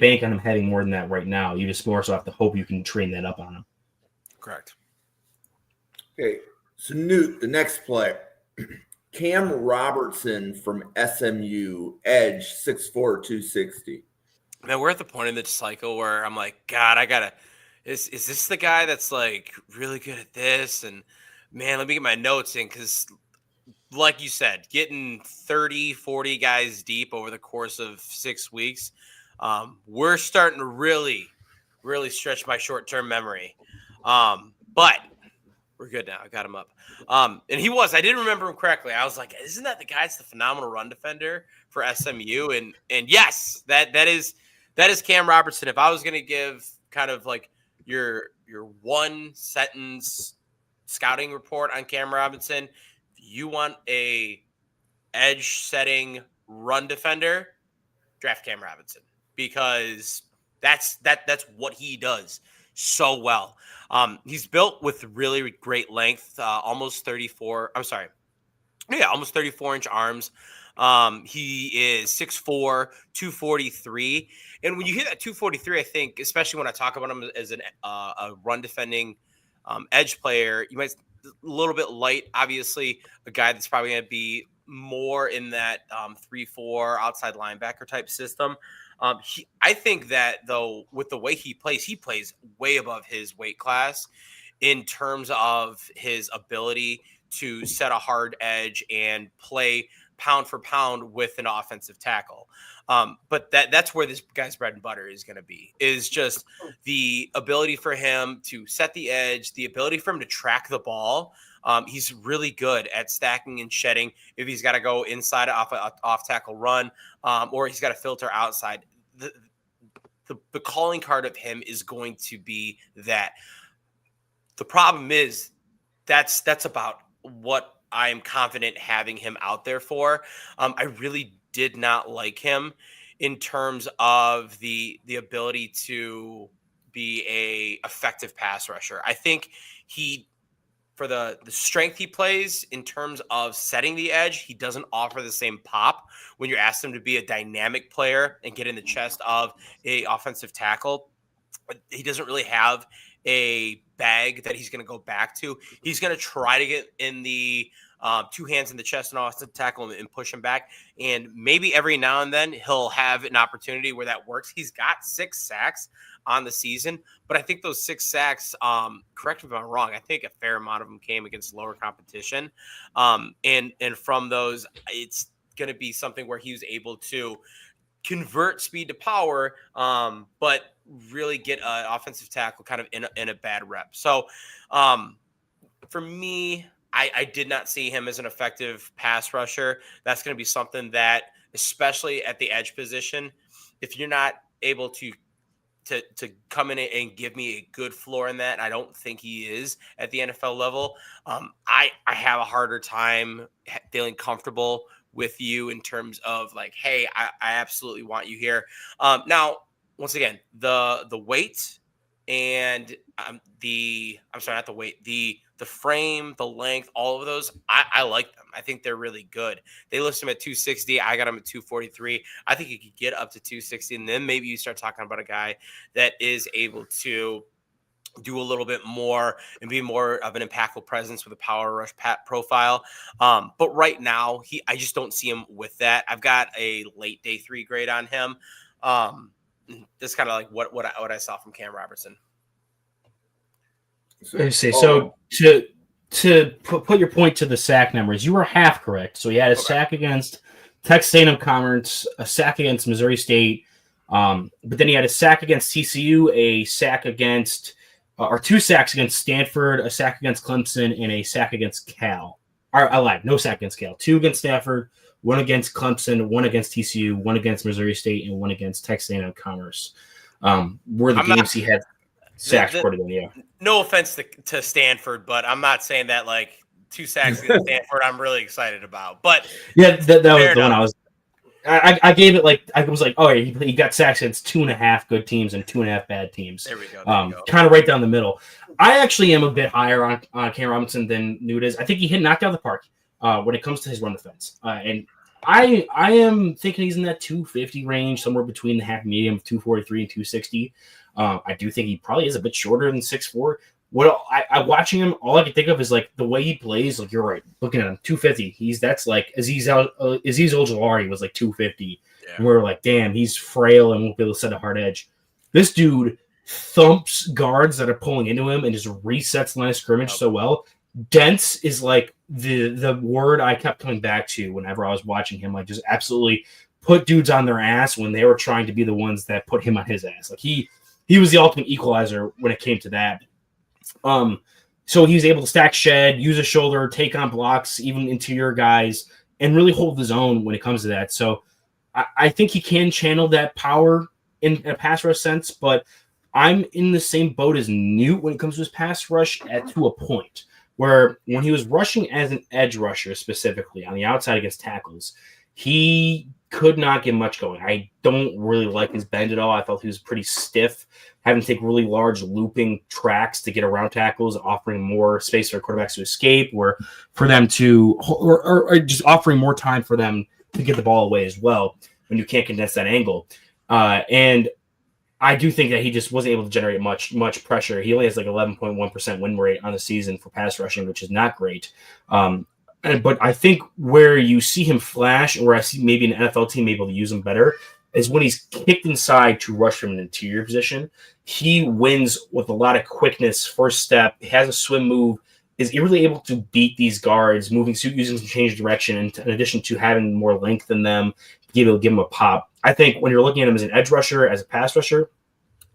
bank on him having more than that right now. You just more so have to hope you can train that up on him. Correct. Okay, so Newt, the next player, Cam Robertson from SMU, edge, 6'4", 260. Man, we're at the point in the cycle where I'm like, God, is this the guy that's like really good at this? And man, let me get my notes in, because like you said, getting 30, 40 guys deep over the course of 6 weeks, we're starting to really, really stretch my short-term memory. But we're good now. I got him up. And I didn't remember him correctly. I was like, isn't that the guy that's the phenomenal run defender for SMU? And yes, that is Cam Robertson. If I was going to give kind of like your one sentence scouting report on Cam Robinson, if you want a edge setting run defender, draft Cam Robinson, because that's what he does so well. He's built with really great length, almost 34 inch arms. He is 6'4", 243. And when you hear that 243, I think, especially when I talk about him as a run defending edge player, you might a little bit light. Obviously, a guy that's probably going to be more in that 3-4 outside linebacker type system. I think that, though, with the way he plays way above his weight class in terms of his ability to set a hard edge and play pound for pound with an offensive tackle. But that's where this guy's bread and butter is going to be, is just the ability for him to set the edge, the ability for him to track the ball. He's really good at stacking and shedding if he's got to go inside off tackle run, or he's got to filter outside. The calling card of him is going to be that. The problem is that's about what I'm confident having him out there for. I really did not like him in terms of the ability to be a effective pass rusher. I think for the strength he plays in terms of setting the edge, he doesn't offer the same pop when you're asked him to be a dynamic player and get in the chest of a offensive tackle. He doesn't really have a bag that he's going to go back to. He's going to try to get in the two hands in the chest and offensive tackle and push him back. And maybe every now and then he'll have an opportunity where that works. He's got 6 sacks on the season, but I think those 6 sacks, correct me if I'm wrong, I think a fair amount of them came against lower competition. And from those, it's going to be something where he was able to convert speed to power, but really get an offensive tackle kind of in a bad rep. So for me, I did not see him as an effective pass rusher. That's going to be something that, especially at the edge position, if you're not able to come in and give me a good floor in that, I don't think he is at the NFL level. I have a harder time feeling comfortable with you in terms of like, hey, I absolutely want you here. Now, once again, the weight and the frame, the length, all of those, I like them. I think they're really good. They list him at 260. I got him at 243. I think he could get up to 260, and then maybe you start talking about a guy that is able to do a little bit more and be more of an impactful presence with a power rush profile. But right now, I just don't see him with that. I've got a late day 3 grade on him. That's kind of like what I saw from Cam Robertson. So to put your point to the sack numbers, you were half correct. So he had a sack against Texas A&M Commerce, a sack against Missouri State, but then he had a sack against TCU, a sack against or 2 sacks against Stanford, a sack against Clemson, and a sack against Cal. I lied, no sack against Cal. 2 against Stanford, 1 against Clemson, 1 against TCU, 1 against Missouri State, and 1 against Texas A&M Commerce. Were the games he had sacks recorded in, yeah. No offense to Stanford, but I'm not saying that like 2 sacks against Stanford I'm really excited about. But yeah, that was the one I was. I gave it like I was like, oh, yeah, he got sacks against 2.5 good teams and 2.5 bad teams. There we go. Kind of right down the middle. I actually am a bit higher on Cam Robinson than Newt is. I think he knocked out the park when it comes to his run defense. And I am thinking he's in that 250 range, somewhere between the half medium of 243 and 260. I do think he probably is a bit shorter than 6'4". I watching him, all I can think of is like the way he plays. Like, you're right, looking at him, 250. That's like Aziz Ojulari was like 250. Yeah. And we were like, damn, he's frail and won't be able to set a hard edge. This dude thumps guards that are pulling into him and just resets line of scrimmage so well. Dense is like the word I kept coming back to whenever I was watching him. Like, just absolutely put dudes on their ass when they were trying to be the ones that put him on his ass. Like he was the ultimate equalizer when it came to that. So he was able to stack shed, use a shoulder, take on blocks, even interior guys, and really hold his own when it comes to that. So I think he can channel that power in a pass rush sense, but I'm in the same boat as Newt when it comes to his pass rush to a point where when he was rushing as an edge rusher specifically on the outside against tackles, he could not get much going. I don't really like his bend at all. I felt he was pretty stiff, having to take really large looping tracks to get around tackles, offering more space for quarterbacks to escape or for them to, or just offering more time for them to get the ball away as well when you can't condense that angle. And I do think that he just wasn't able to generate much pressure. He only has like 11.1% win rate on the season for pass rushing, which is not great. But I think where you see him flash, or I see maybe an NFL team able to use him better, is when he's kicked inside to rush from an interior position. He wins with a lot of quickness, first step, has a swim move, is really able to beat these guards, using some change of direction, and in addition to having more length than them, be able to give him a pop. I think when you're looking at him as an edge rusher, as a pass rusher,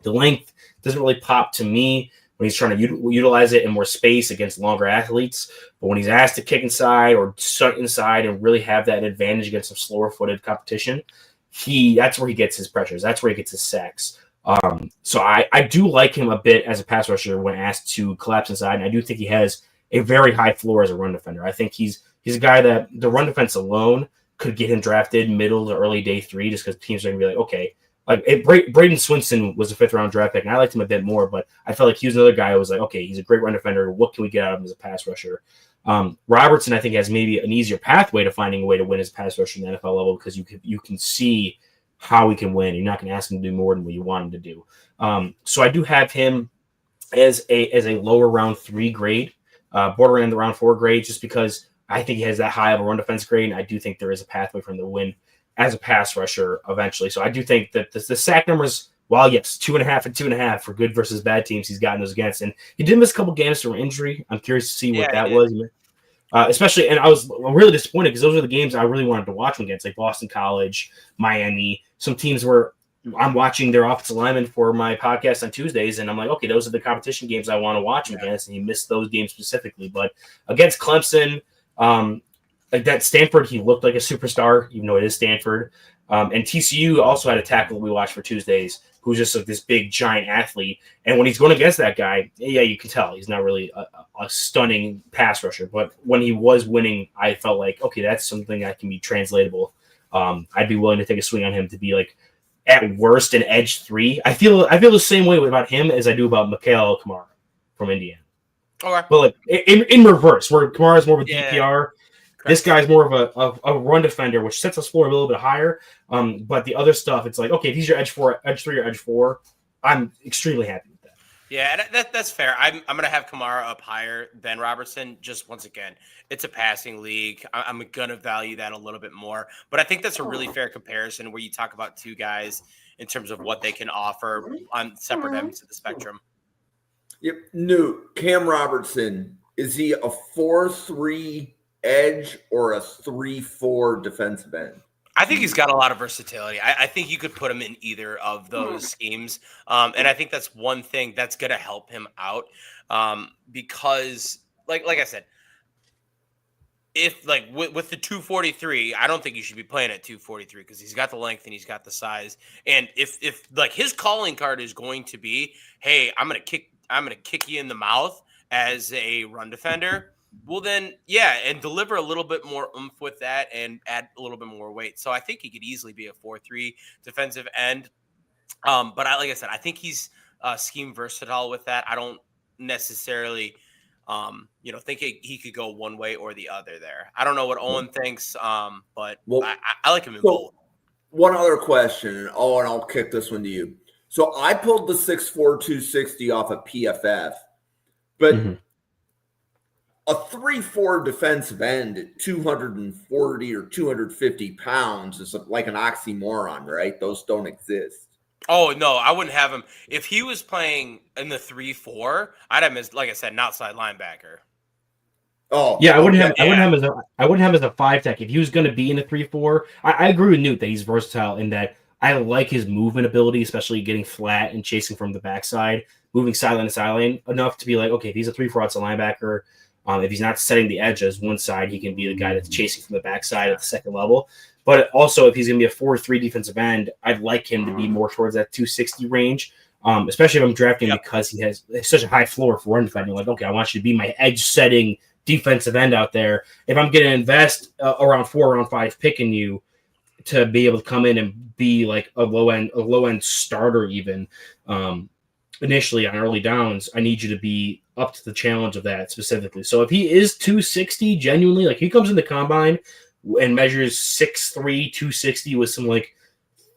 the length doesn't really pop to me when he's trying to utilize it in more space against longer athletes. But when he's asked to kick inside or stunt inside and really have that advantage against some slower-footed competition, that's where he gets his pressures. That's where he gets his sacks. So I do like him a bit as a pass rusher when asked to collapse inside, and I do think he has a very high floor as a run defender. I think he's a guy that the run defense alone could get him drafted middle to early day 3, just because teams are going to be like, okay, like Braden Swinson was a 5th-round draft pick, and I liked him a bit more, but I felt like he was another guy who was like, okay, he's a great run defender. What can we get out of him as a pass rusher? Robertson, I think, has maybe an easier pathway to finding a way to win as a pass rusher in the NFL level, because you can see how he can win. You're not going to ask him to do more than what you want him to do. So I do have him as a lower round 3 grade, borderline the round 4 grade, just because I think he has that high of a run defense grade, and I do think there is a pathway for him to win as a pass rusher eventually. So I do think that the sack numbers, while yes, 2.5 and 2.5 for good versus bad teams, he's gotten those against, and he did miss a couple games from injury. I'm curious to see what that was. Especially, and I was really disappointed because those are the games I really wanted to watch him against, like Boston College, Miami, some teams where I'm watching their offensive linemen for my podcast on Tuesdays, and I'm like, okay, those are the competition games I want to watch him against, and he missed those games specifically. But against Clemson, like that Stanford, he looked like a superstar, even though it is Stanford. And TCU also had a tackle we watched for Tuesdays, who's just like this big, giant athlete. And when he's going against that guy, yeah, you can tell he's not really a stunning pass rusher. But when he was winning, I felt like, okay, that's something that can be translatable. I'd be willing to take a swing on him to be like, at worst, an edge 3. I feel the same way about him as I do about Mikael Kamara from Indiana. Okay. But like in reverse, where Kamara is more of a DPR. This guy's more of a run defender, which sets us floor a little bit higher. But the other stuff, it's like, okay, if he's your edge 3 or edge 4, I'm extremely happy with that. Yeah, that's fair. I'm going to have Kamara up higher than Robertson. Just once again, it's a passing league. I'm going to value that a little bit more. But I think that's a really fair comparison where you talk about two guys in terms of what they can offer on separate ends of the spectrum. Yep. Newt, Cam Robertson, is he a 4-3 edge or a 3-4 defensive end? I think he's got a lot of versatility. I think you could put him in either of those schemes. And I think that's one thing that's going to help him out. Because like I said, if like with the 243, I don't think you should be playing at 243 because he's got the length and he's got the size. And if like his calling card is going to be, hey, I'm going to kick you in the mouth as a run defender, well then, yeah, and deliver a little bit more oomph with that and add a little bit more weight. So I think he could easily be a 4-3 defensive end. But like I said, I think he's scheme versatile with that. I don't necessarily, think he could go one way or the other there. I don't know what Owen thinks, but I like him in both. One other question, and Owen, I'll kick this one to you. So I pulled the 6'4", 260 off of PFF, but a 3-4 defensive end at 240 or 250 pounds is like an oxymoron, right? Those don't exist. Oh, no, I wouldn't have him. If he was playing in the 3-4, I'd have him as, like I said, an outside linebacker. Oh, yeah, I wouldn't have him as a 5-tech. If he was going to be in a 3-4, I agree with Newt that he's versatile in that I like his movement ability, especially getting flat and chasing from the backside, moving sideline to sideline enough to be like, okay, if he's a 3-4 outside linebacker, if he's not setting the edge as one side, he can be the guy that's chasing from the backside at the second level. But also, if he's going to be a 4-3 defensive end, I'd like him to be more towards that 260 range, especially if I'm drafting because he has such a high floor for run defending. Like, okay, I want you to be my edge-setting defensive end out there. If I'm going to invest around 4, around 5 picking you to be able to come in and be like a low-end starter even initially on early downs, I need you to be up to the challenge of that specifically. So if he is 260 genuinely, like he comes in the combine and measures 6'3", 260 with some like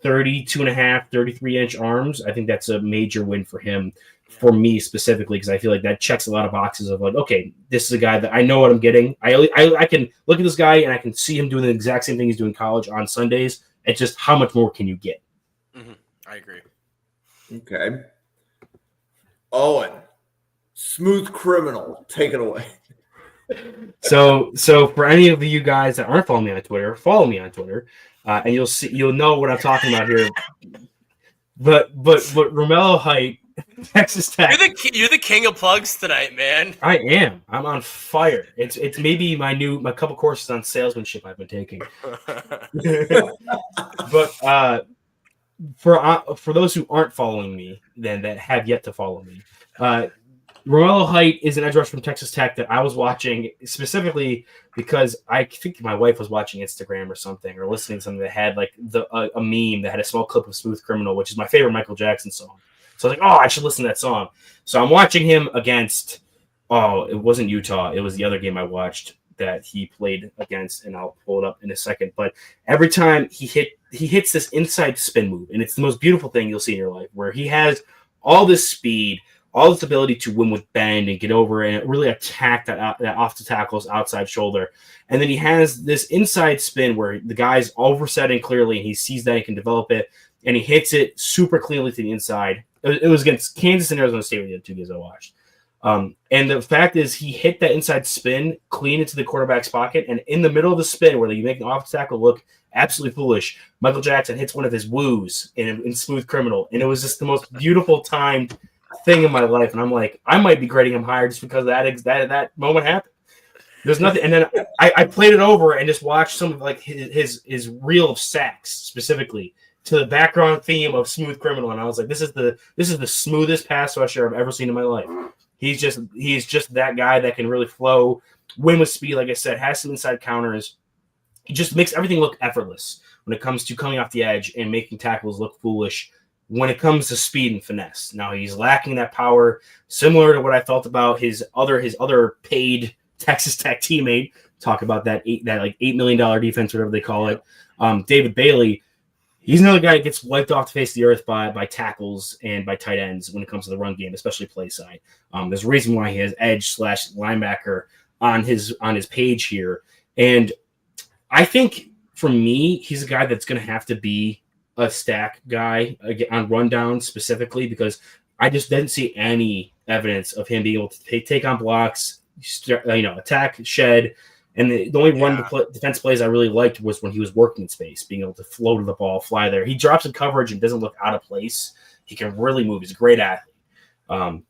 32.5, 33-inch arms, I think that's a major win for him, for me specifically, because I feel like that checks a lot of boxes of like, okay, this is a guy that I know what I'm getting. I can look at this guy and I can see him doing the exact same thing he's doing in college on Sundays. It's just how much more can you get? Mm-hmm. I agree. Okay. Owen, Smooth Criminal, take it away. So for any of you guys that aren't following me on Twitter, follow me on Twitter, and you'll know what I'm talking about here. But Romello Height, Texas Tech. You're the king of plugs tonight, man. I am. I'm on fire. It's maybe my couple courses on salesmanship I've been taking. But for those who aren't following me, then that have yet to follow me, Romello Height is an edge rusher from Texas Tech that I was watching specifically because I think my wife was watching Instagram or something, or listening to something that had like a meme that had a small clip of Smooth Criminal, which is my favorite Michael Jackson song. So I was like, oh, I should listen to that song. So I'm watching him against, it wasn't Utah. It was the other game I watched that he played against, and I'll pull it up in a second. But every time he hits this inside spin move, and it's the most beautiful thing you'll see in your life, where he has all this speed, all this ability to win with bend and get over and really attack that off the tackle's outside shoulder. And then he has this inside spin where the guy's oversetting clearly, and he sees that he can develop it, and he hits it super cleanly to the inside. It was against Kansas and Arizona State with the other two games I watched. And the fact is he hit that inside spin clean into the quarterback's pocket, and in the middle of the spin where you make an off tackle look absolutely foolish, Michael Jackson hits one of his woos in Smooth Criminal, and it was just the most beautiful timed thing in my life. And I'm like, I might be grading him higher just because that moment happened. There's nothing, and then I played it over and just watched some of like his reel of sacks specifically to the background theme of Smooth Criminal, and I was like, this is the smoothest pass rusher I've ever seen in my life. He's just that guy that can really flow, win with speed, like I said, has some inside counters. He just makes everything look effortless when it comes to coming off the edge and making tackles look foolish when it comes to speed and finesse. Now he's lacking that power, similar to what I felt about his other paid Texas Tech teammate. Talk about that $8 million defense, whatever they call it. David Bailey. He's another guy that gets wiped off the face of the earth by tackles and by tight ends when it comes to the run game, especially play side. There's a reason why he has edge / linebacker on his page here. And I think for me, he's a guy that's going to have to be a stack guy on rundown specifically, because I just didn't see any evidence of him being able to take on blocks, attack, shed. And the only defense plays I really liked was when he was working in space, being able to float to the ball, fly there. He drops in coverage and doesn't look out of place. He can really move. He's a great athlete.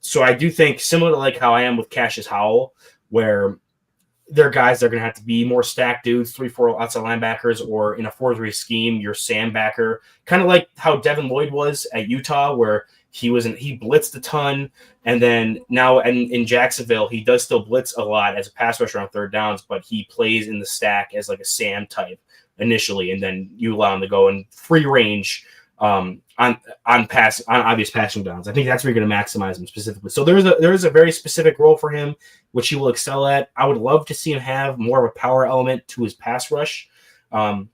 So I do think, similar to like how I am with Cassius Howell, where they're guys that are going to have to be more stacked dudes, 3-4 outside linebackers, or in a 4-3 scheme, your Sam backer, kind of like how Devin Lloyd was at Utah, where he blitzed a ton, and then now in Jacksonville, he does still blitz a lot as a pass rusher on third downs, but he plays in the stack as like a Sam type initially, and then you allow him to go in free range on obvious passing downs. I think that's where you're going to maximize him specifically. So there is a very specific role for him, which he will excel at. I would love to see him have more of a power element to his pass rush. Kind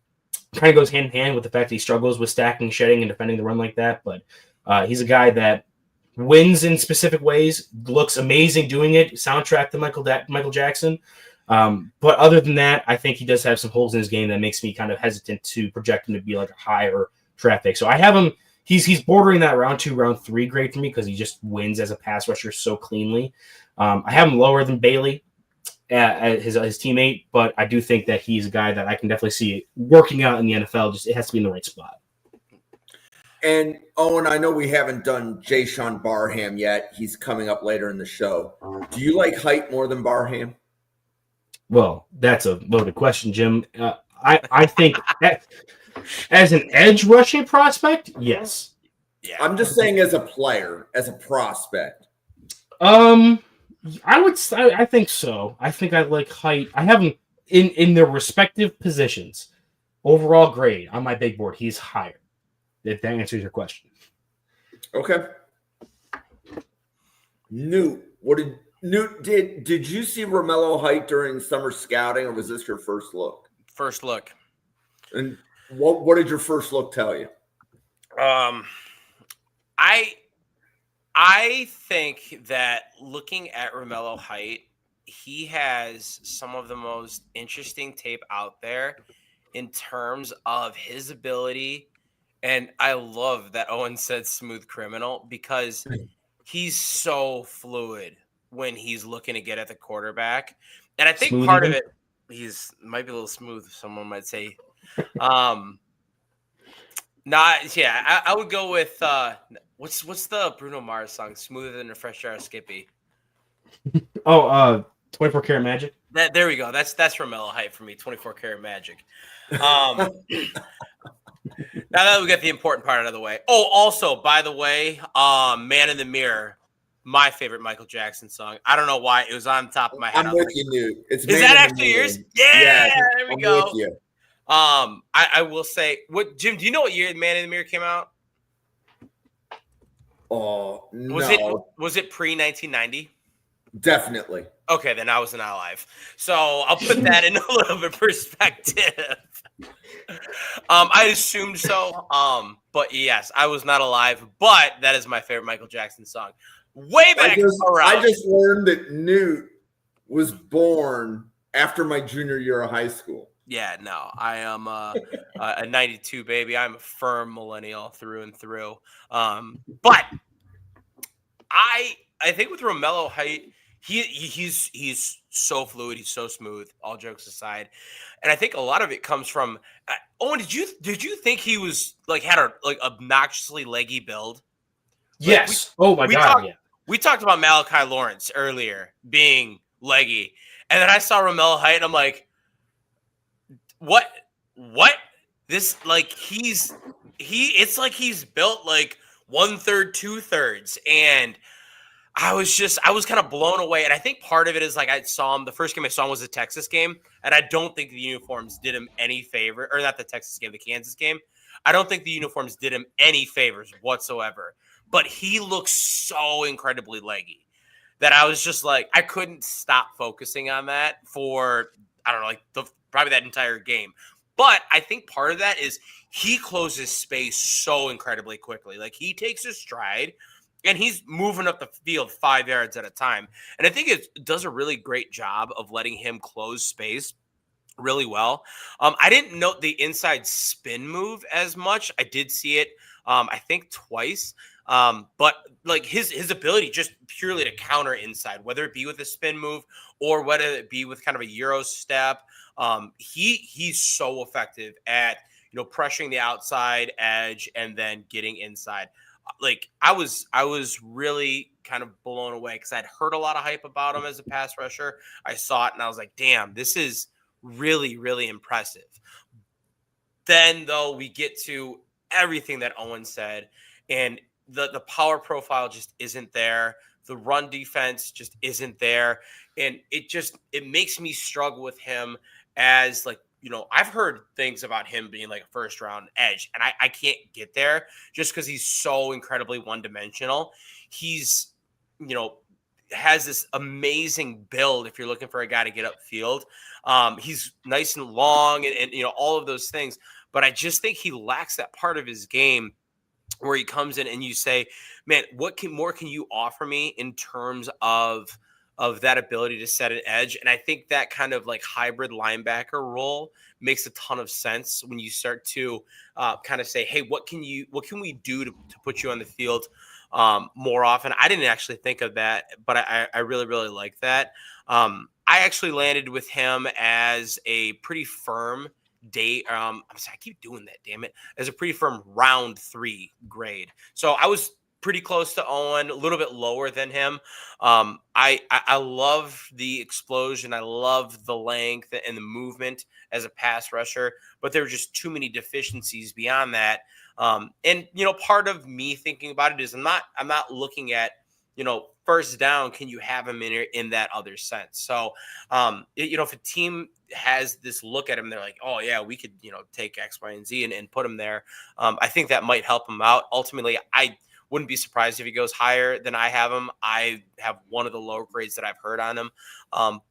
of goes hand in hand with the fact that he struggles with stacking, shedding, and defending the run like that, but he's a guy that wins in specific ways, looks amazing doing it, soundtrack to Michael Jackson. But other than that, I think he does have some holes in his game that makes me kind of hesitant to project him to be like a higher draft pick. So I have him, he's bordering that round 2, round 3 grade for me because he just wins as a pass rusher so cleanly. I have him lower than Bailey, his teammate, but I do think that he's a guy that I can definitely see working out in the NFL. Just it has to be in the right spot. And Owen, I know we haven't done Jayshon Barham yet. He's coming up later in the show. Do you like Height more than Barham? Well, that's a loaded question, Jim. I think that as an edge rushing prospect, yes. Yeah. I'm just saying as a player, as a prospect. I think so. I think I like Height. I have him in their respective positions. Overall grade on my big board, he's higher. If that answers your question. Okay. Newt, did you see Romello Height during summer scouting, or was this your first look? First look. And what did your first look tell you? I think that looking at Romello Height, he has some of the most interesting tape out there in terms of his ability. And I love that Owen said smooth criminal because he's so fluid when he's looking to get at the quarterback. And I think Smooth part of even? it, might be a little smooth, someone might say. I would go with what's the Bruno Mars song? Smoother than a fresh jar of Skippy. 24 Karat Magic. There we go. That's Romello Height for me. 24 Karat Magic. Now that we got the important part out of the way. Oh, also, by the way, Man in the Mirror, my favorite Michael Jackson song. I don't know why it was on top of my head. I'm with you, Newt. Is that actually yours? Yeah, there we go. With you. I will say, Jim? Do you know what year Man in the Mirror came out? Oh no! Was it pre 1990? Definitely. Okay, then I was not alive. So I'll put that in a little bit of perspective. I assumed so. But yes, I was not alive. But that is my favorite Michael Jackson song. Way back I just learned that Newt was born after my junior year of high school. Yeah, no, I am a 92 baby. I'm a firm millennial through and through. But I think with Romello Height, he's so fluid, he's so smooth. All jokes aside, and I think a lot of it comes from. Owen, did you think he was had a obnoxiously leggy build? Yes. Oh my god. Yeah. We talked about Malachi Lawrence earlier being leggy, and then I saw Romello Height, and I'm like, what? This it's like he's built like 1/3, 2/3, and I was kind of blown away. And I think part of it is I saw him, the first game I saw him was the Texas game, and I don't think the uniforms did him any favor, or not the Texas game, the Kansas game. I don't think the uniforms did him any favors whatsoever. But he looks so incredibly leggy that I was just I couldn't stop focusing on that for, I don't know, probably that entire game. But I think part of that is he closes space so incredibly quickly. He takes his stride and he's moving up the field 5 yards at a time. And I think it does a really great job of letting him close space really well. I didn't note the inside spin move as much. I did see it, I think twice. But his ability just purely to counter inside, whether it be with a spin move or whether it be with kind of a Euro step, he's so effective at pressuring the outside edge and then getting inside. I was really kind of blown away because I'd heard a lot of hype about him as a pass rusher. I saw it and I was like, damn, this is really, really impressive. Then though we get to everything that Owen said, and the power profile just isn't there. The run defense just isn't there. And it makes me struggle with him as I've heard things about him being a first round edge, and I can't get there just because he's so incredibly one-dimensional. He's, has this amazing build if you're looking for a guy to get upfield. He's nice and long and all of those things, but I just think he lacks that part of his game where he comes in and you say, man, what more can you offer me in terms of that ability to set an edge? And I think that kind of hybrid linebacker role makes a ton of sense when you start to kind of say, hey, what can we do to put you on the field more often? I didn't actually think of that, but I really, really like that. I actually landed with him as a pretty firm I'm sorry, I keep doing that, damn it. As a pretty firm round 3 grade. So I was pretty close to Owen, a little bit lower than him. I love the explosion. I love the length and the movement as a pass rusher, but there were just too many deficiencies beyond that. And part of me thinking about it is I'm not looking at, first down, can you have him in that other sense? So, if a team has this look at him, they're like, oh yeah, we could, take X, Y, and Z and put him there. I think that might help him out. Ultimately, I wouldn't be surprised if he goes higher than I have him. I have one of the lower grades that I've heard on him.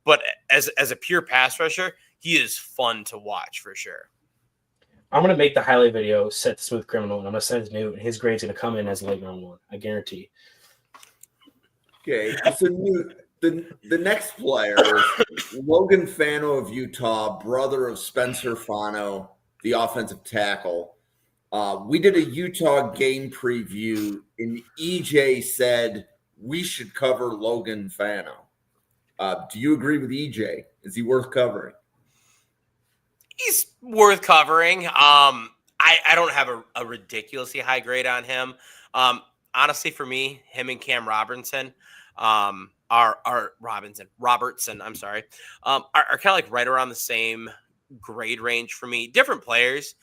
But as a pure pass rusher, he is fun to watch for sure. I'm going to make the highlight video, set the Smooth Criminal, and I'm going to send it to Newt, and his grade's going to come in as late round 1. I guarantee. Okay, so Newt, the next player is Logan Fano of Utah, brother of Spencer Fano, the offensive tackle. We did a Utah game preview, and EJ said we should cover Logan Fano. Do you agree with EJ? Is he worth covering? He's worth covering. I don't have a ridiculously high grade on him. Honestly, for me, him and Cam Robertson Robertson, I'm sorry, are kind of like right around the same grade range for me. Different players.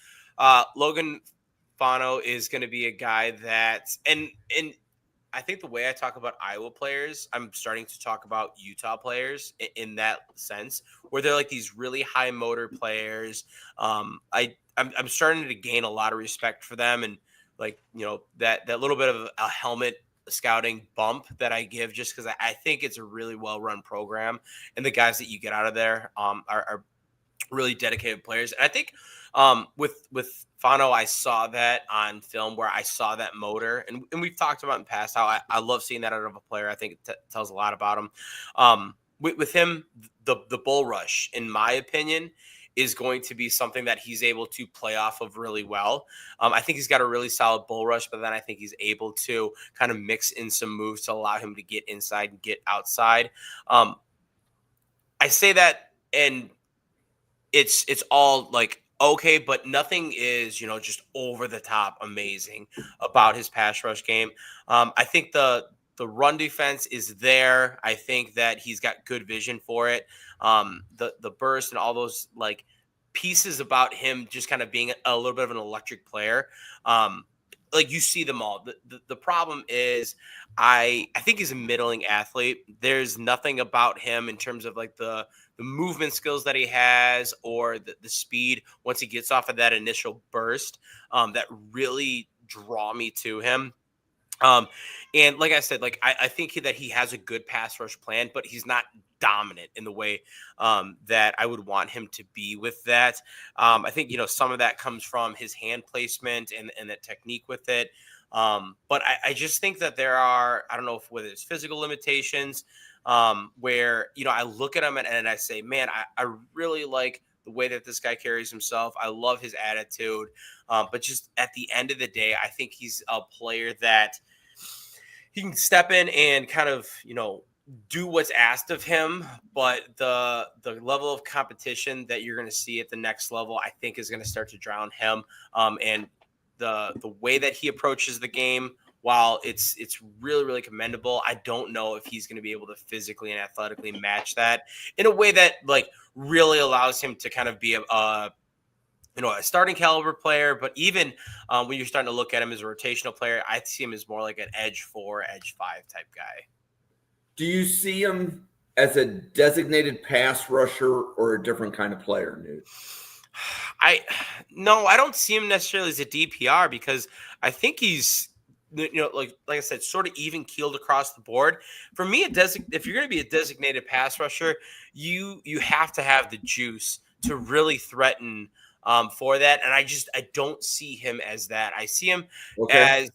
Logan Fano is going to be a guy that, and I think the way I talk about Iowa players, I'm starting to talk about Utah players in that sense, where they're like these really high motor players. I'm starting to gain a lot of respect for them, and like, you know, that little bit of a helmet scouting bump that I give just because I think it's a really well run program, and the guys that you get out of there are really dedicated players. And I think with Fano, I saw that on film where I saw that motor, and we've talked about in the past how I love seeing that out of a player. I think it tells a lot about him. With him, the bull rush, in my opinion, is going to be something that he's able to play off of really well. I think he's got a really solid bull rush, but then I think he's able to kind of mix in some moves to allow him to get inside and get outside. I say that, and it's all like okay, but nothing is, you know, just over the top amazing about his pass rush game. I think the run defense is there. I think that he's got good vision for it. The burst and all those like pieces about him just kind of being a little bit of an electric player. Like you see them all. The problem is I think he's a middling athlete. There's nothing about him in terms of like the movement skills that he has or the speed once he gets off of that initial burst that really draw me to him. And like I said, like I think that he has a good pass rush plan, but he's not dominant in the way that I would want him to be with that. I think, you know, some of that comes from his hand placement and the technique with it. But I just think that there are, I don't know whether it's physical limitations where, you know, I look at him and I say, man, I really like the way that this guy carries himself. I love his attitude. But just at the end of the day, I think he's a player that he can step in and kind of, you know, do what's asked of him. But the level of competition that you're going to see at the next level, I think is going to start to drown him. And the way that he approaches the game, while it's really, really commendable, I don't know if he's going to be able to physically and athletically match that in a way that like really allows him to kind of be a starting caliber player. But even when you're starting to look at him as a rotational player, I see him as more like an edge 4, edge 5 type guy. Do you see him as a designated pass rusher or a different kind of player, Newt? No, I don't see him necessarily as a DPR because I think he's, you know, like I said, sort of even keeled across the board. For me, if you're going to be a designated pass rusher, you have to have the juice to really threaten for that. And I don't see him as that. I see him as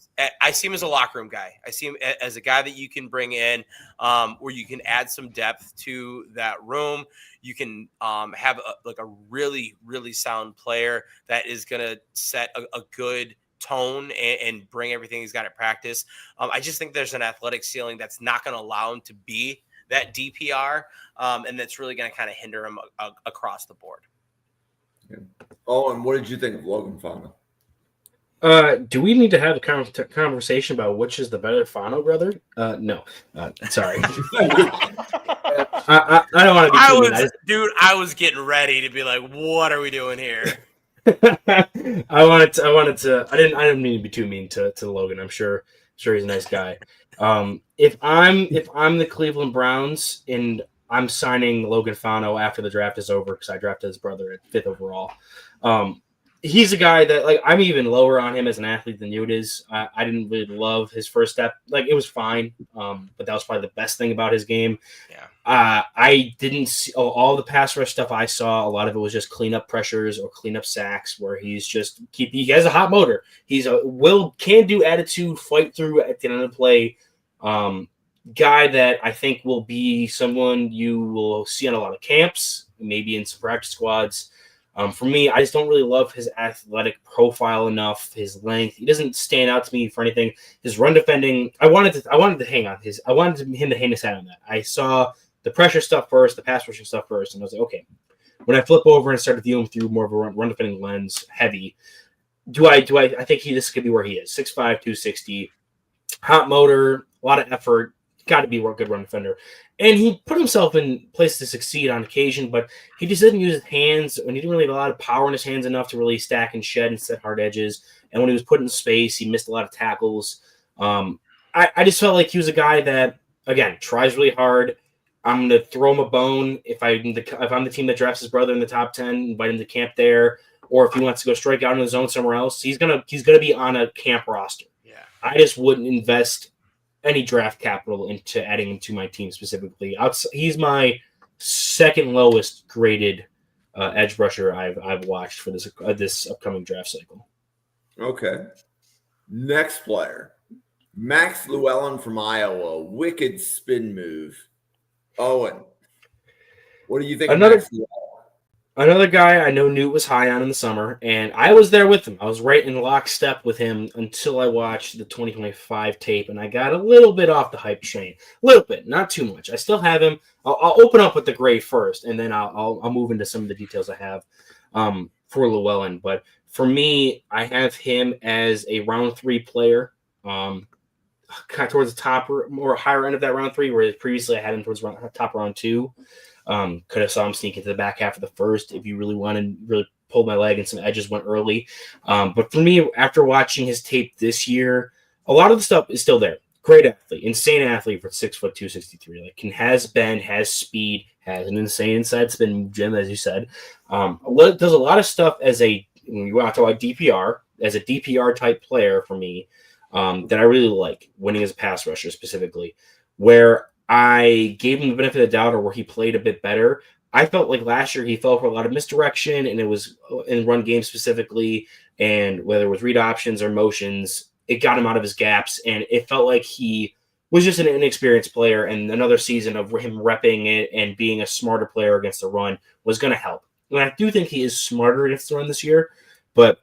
a locker room guy. I see him as a guy that you can bring in where you can add some depth to that room. You can have a really, really sound player that is going to set a good tone and bring everything he's got at practice. I just think there's an athletic ceiling that's not going to allow him to be that DPR, and that's really going to kind of hinder him across the board. Yeah. Oh, and what did you think of Logan Fano? Do we need to have a conversation about which is the better Fano brother? No. Sorry. I don't want to be I was getting ready to be like, what are we doing here? I didn't mean to be too mean to Logan. I'm sure he's a nice guy. If I'm the Cleveland Browns and I'm signing Logan Fano after the draft is over because I drafted his brother at 5th overall, he's a guy that, like, I'm even lower on him as an athlete than you it is. I didn't really love his first step. Like, it was fine, but that was probably the best thing about his game. Yeah. I didn't see all the pass rush stuff I saw. A lot of it was just cleanup pressures or cleanup sacks where he's just he has a hot motor. He's a can do attitude, fight through at the end of the play. Guy that I think will be someone you will see on a lot of camps, maybe in some practice squads. For me, I just don't really love his athletic profile enough. His length, he doesn't stand out to me for anything. His run defending, I wanted to hang on his. I wanted him to hang his hat on that. I saw the pressure stuff first, the pass rushing stuff first, and I was like, okay. When I flip over and started viewing through more of a run defending lens, heavy, I think this could be where he is. 6'5", 260, hot motor, a lot of effort, got to be a good run defender. And he put himself in place to succeed on occasion, but he just didn't use his hands, and he didn't really have a lot of power in his hands enough to really stack and shed and set hard edges. And when he was put in space, he missed a lot of tackles. I just felt like he was a guy that, again, tries really hard. I'm going to throw him a bone if I'm the team that drafts his brother in the top 10, invite him to camp there, or if he wants to go strike out in his zone somewhere else, he's gonna be on a camp roster. Yeah, I just wouldn't invest any draft capital into adding him to my team specifically. He's my second lowest graded edge rusher I've watched for this upcoming draft cycle. Okay. Next player, Max Llewellyn from Iowa. Wicked spin move. Owen, what do you think? Another guy I know Newt was high on in the summer, and I was there with him. I was right in lockstep with him until I watched the 2025 tape, and I got a little bit off the hype train. A little bit, not too much. I still have him. I'll open up with the grade first, and then I'll move into some of the details I have for Llewellyn. But for me, I have him as a round 3 player, kind of towards the top or more higher end of that round 3, where previously I had him towards top round 2. Could have saw him sneak into the back half of the first if you really wanted, really pulled my leg and some edges went early. But for me, after watching his tape this year, a lot of the stuff is still there. Great athlete, insane athlete for 6'2", 263. Like, has speed, has an insane inside spin, Jim, as you said. Does a lot of stuff when you want to talk about DPR, as a DPR type player for me, that I really like, winning as a pass rusher specifically, where I gave him the benefit of the doubt, or where he played a bit better. I felt like last year he fell for a lot of misdirection, and it was in run game specifically, and whether it was read options or motions, it got him out of his gaps, and it felt like he was just an inexperienced player, and another season of him repping it and being a smarter player against the run was going to help. And I do think he is smarter against the run this year, but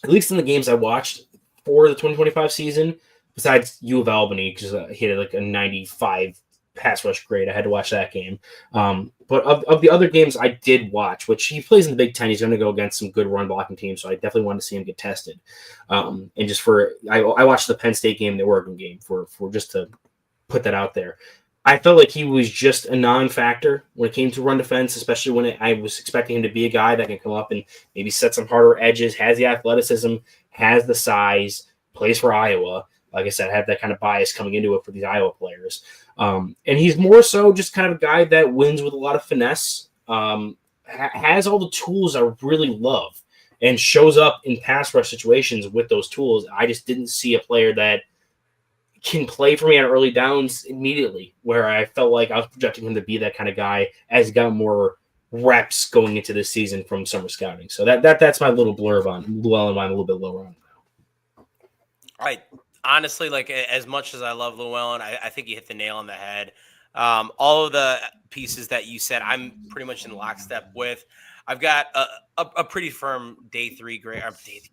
at least in the games I watched for the 2025 season, besides U of Albany, because he had like a 95 pass rush grade. I had to watch that game. But of the other games I did watch, which he plays in the Big Ten, he's going to go against some good run blocking teams. So I definitely wanted to see him get tested. And just I watched the Penn State game, the Oregon game for just to put that out there. I felt like he was just a non-factor when it came to run defense, especially when I was expecting him to be a guy that can come up and maybe set some harder edges, has the athleticism, has the size, plays for Iowa. Like I said, I have that kind of bias coming into it for these Iowa players. And he's more so just kind of a guy that wins with a lot of finesse, has all the tools I really love, and shows up in pass rush situations with those tools. I just didn't see a player that can play for me on early downs immediately, where I felt like I was projecting him to be that kind of guy as he got more reps going into this season from summer scouting. So that's my little blurb on Llewellyn. I'm a little bit lower on now. All right. Honestly, like, as much as I love Llewellyn, I think you hit the nail on the head. All of the pieces that you said, I'm pretty much in lockstep with. I've got a pretty firm day 3 grade.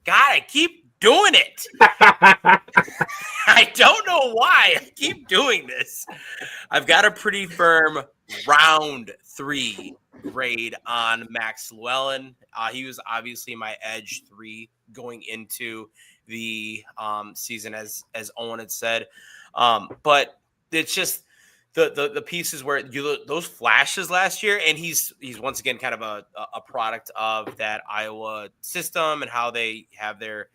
God, I keep doing it. I don't know why I keep doing this. I've got a pretty firm round 3 grade on Max Llewellyn. He was obviously my edge 3 going into the season, as Owen had said, but it's just the pieces where those flashes last year, and he's once again kind of a product of that Iowa system and how they have their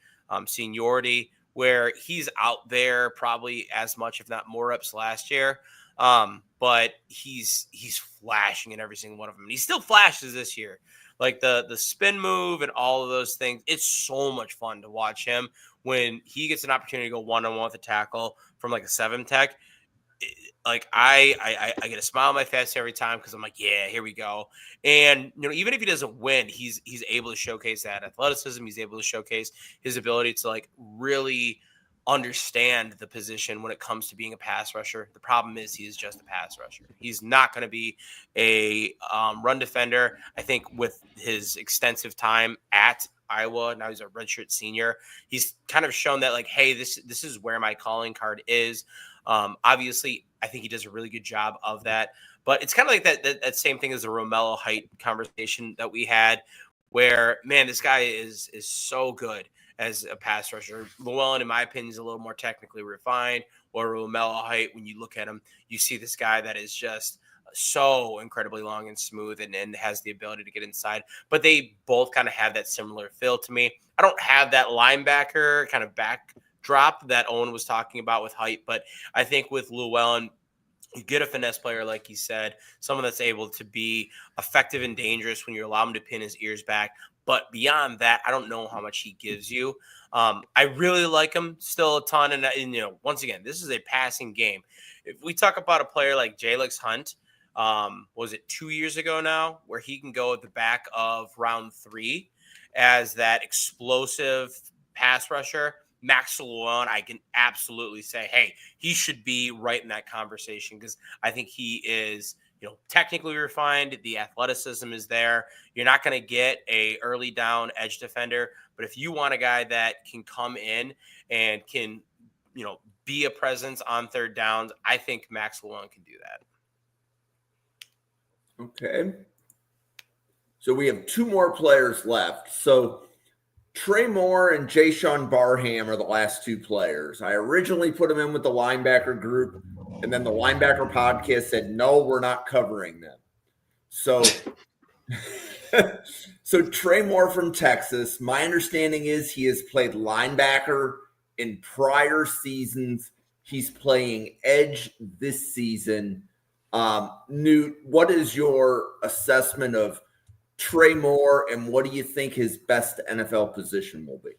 seniority, where he's out there probably as much, if not more, reps last year. But he's flashing in every single one of them. And he still flashes this year. like the spin move and all of those things. It's so much fun to watch him when he gets an opportunity to go one-on-one with a tackle from like a 7 tech. Like I get a smile on my face every time because I'm like, yeah, here we go. And even if he doesn't win, he's able to showcase that athleticism. He's able to showcase his ability to like really understand the position when it comes to being a pass rusher. The problem is he is just a pass rusher. He's not going to be a run defender. I think with his extensive time at Iowa, now he's a redshirt senior, he's kind of shown that like, hey, this is where my calling card is. Obviously, I think he does a really good job of that. But it's kind of like that same thing as the Romello Height conversation that we had, where, man, this guy is so good as a pass rusher. Llewellyn, in my opinion, is a little more technically refined. Or Romello Height, when you look at him, you see this guy that is just so incredibly long and smooth and has the ability to get inside. But they both kind of have that similar feel to me. I don't have that linebacker kind of backdrop that Owen was talking about with Height, but I think with Llewellyn, you get a finesse player, like he said, someone that's able to be effective and dangerous when you allow him to pin his ears back. But beyond that, I don't know how much he gives you. I really like him still a ton. And once again, this is a passing game. If we talk about a player like Jalix Hunt, was it 2 years ago now, where he can go at the back of round 3 as that explosive pass rusher, Max Llewellyn, I can absolutely say, hey, he should be right in that conversation because I think he is, technically refined. The athleticism is there. You're not going to get a early down edge defender, but if you want a guy that can come in and can, be a presence on third downs, I think Max Llewellyn can do that. Okay. So we have 2 more players left. So Trey Moore and Jayshon Barham are the last 2 players. I originally put them in with the linebacker group, and then the linebacker podcast said, no, we're not covering them. So, so Trey Moore from Texas, my understanding is he has played linebacker in prior seasons. He's playing edge this season. Newt, what is your assessment of Trey Moore, and what do you think his best NFL position will be?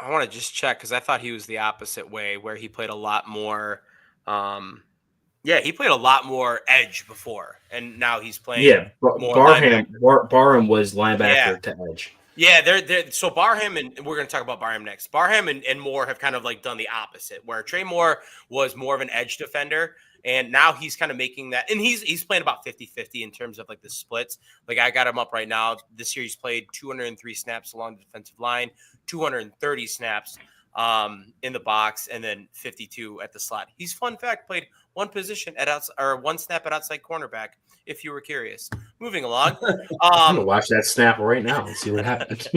I want to just check because I thought he was the opposite way, where he played a lot more. He played a lot more edge before, and now he's playing. Yeah, more Barham was linebacker to edge. Yeah, so Barham, and we're going to talk about Barham next. Barham and Moore have kind of like done the opposite, where Trey Moore was more of an edge defender. And now he's kind of making that, and he's playing about 50-50 in terms of like the splits. Like I got him up right now. This year he's played 203 snaps along the defensive line, 230 snaps in the box, and then 52 at the slot. He's, fun fact, played one position at one snap at outside cornerback, if you were curious. Moving along. I'm gonna watch that snap right now and see what happens.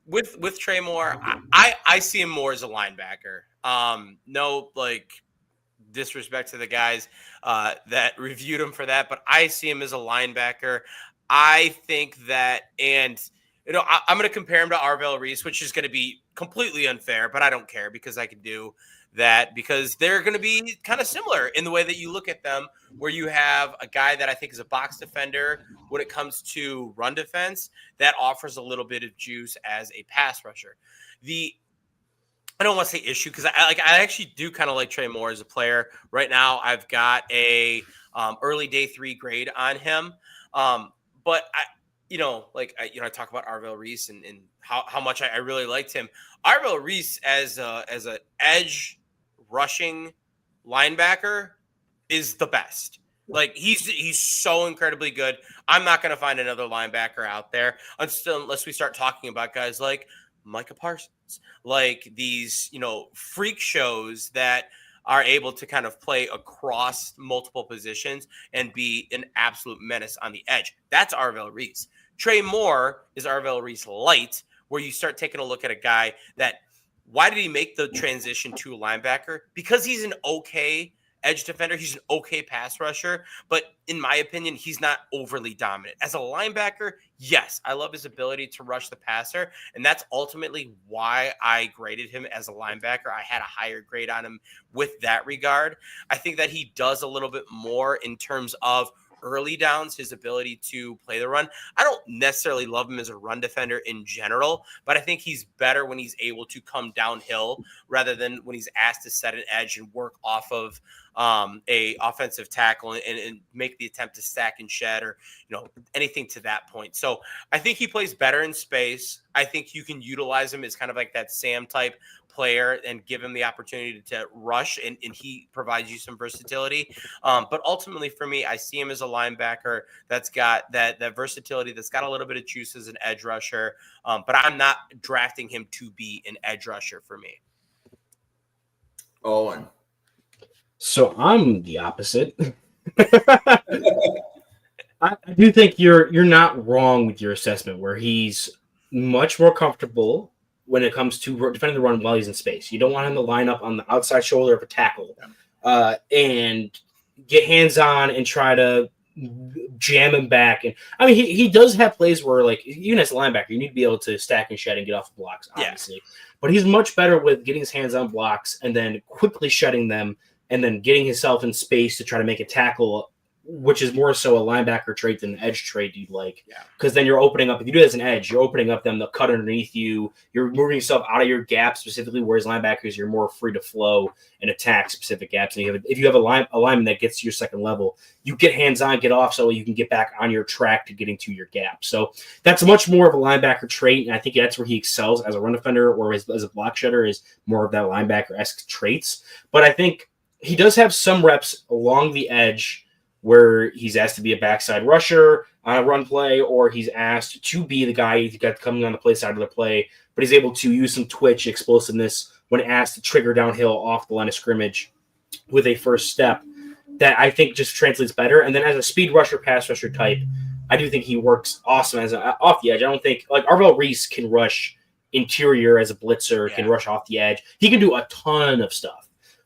With Trey Moore, I see him more as a linebacker. No, like, disrespect to the guys that reviewed him for that, but I see him as a linebacker. I think that, and I'm going to compare him to Arvell Reese, which is going to be completely unfair, but I don't care because I can do that because they're going to be kind of similar in the way that you look at them, where you have a guy that I think is a box defender when it comes to run defense that offers a little bit of juice as a pass rusher. I don't want to say issue because I actually do kind of like Trey Moore as a player. Right now, I've got a early day 3 grade on him, but I talk about Arvell Reese and how much I really liked him. Arvell Reese as an edge rushing linebacker is the best. Like he's so incredibly good. I'm not going to find another linebacker out there unless we start talking about guys like Micah Parsons, like these, freak shows that are able to kind of play across multiple positions and be an absolute menace on the edge. That's Arvell Reese. Trey Moore is Arvell Reese light, where you start taking a look at a guy that, why did he make the transition to a linebacker? Because he's an okay edge defender. He's an okay pass rusher, but in my opinion, he's not overly dominant. As a linebacker, yes, I love his ability to rush the passer, and that's ultimately why I graded him as a linebacker. I had a higher grade on him with that regard. I think that he does a little bit more in terms of early downs, his ability to play the run. I don't necessarily love him as a run defender in general, but I think he's better when he's able to come downhill rather than when he's asked to set an edge and work off of a offensive tackle and make the attempt to stack and shed or, anything to that point. So I think he plays better in space. I think you can utilize him as kind of like that Sam type player and give him the opportunity to rush and he provides you some versatility. But ultimately for me, I see him as a linebacker that's got that versatility, that's got a little bit of juice as an edge rusher. But I'm not drafting him to be an edge rusher for me. Owen. So I'm the opposite. I do think you're not wrong with your assessment where he's much more comfortable when it comes to defending the run while he's in space. You don't want him to line up on the outside shoulder of a tackle and get hands-on and try to jam him back. And I mean, he does have plays where, like, even as a linebacker, you need to be able to stack and shed and get off the blocks, obviously. Yeah. But he's much better with getting his hands on blocks and then quickly shedding them and then getting himself in space to try to make a tackle, which is more so a linebacker trait than an edge trait you'd like. Because then you're opening up, if you do it as an edge, you're opening up them to cut underneath you. You're moving yourself out of your gap specifically, whereas linebackers, you're more free to flow and attack specific gaps. And if you have a lineman that gets to your second level, you get hands-on, get off so you can get back on your track to getting to your gap. So that's much more of a linebacker trait, and I think that's where he excels as a run defender or as a block shedder is more of that linebacker-esque traits. But I think he does have some reps along the edge where he's asked to be a backside rusher on a run play, or he's asked to be the guy who's got coming on the play side of the play, but he's able to use some twitch explosiveness when asked to trigger downhill off the line of scrimmage with a first step that I think just translates better. And then as a speed rusher, pass rusher type, I do think he works awesome as off the edge. I don't think like Arvell Reese can rush interior as a blitzer, can rush off the edge. He can do a ton of stuff.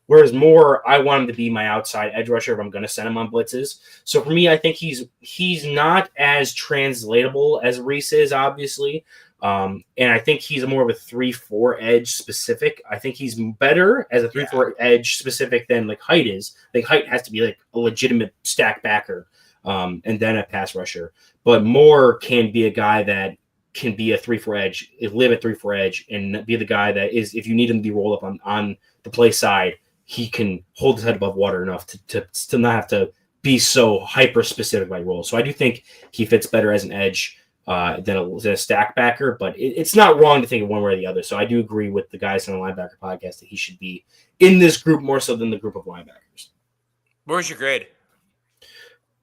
Whereas Moore, I want him to be my outside edge rusher if I'm going to send him on blitzes. So for me, I think he's not as translatable as Reese is, obviously. And I think he's more of a 3-4 edge specific. I think he's better as a 3-4 edge specific than like Height is. I think Height has to be like a legitimate stack backer and then a pass rusher. But Moore can be a guy that can be a 3-4 edge, live at 3-4 edge, and be the guy that is, if you need him to be rolled up on the play side, he can hold his head above water enough to not have to be so hyper specific by role. So I do think he fits better as an edge than a stack backer, but it's not wrong to think of one way or the other. So I do agree with the guys on the linebacker podcast that he should be in this group more so than the group of linebackers. Where's your grade?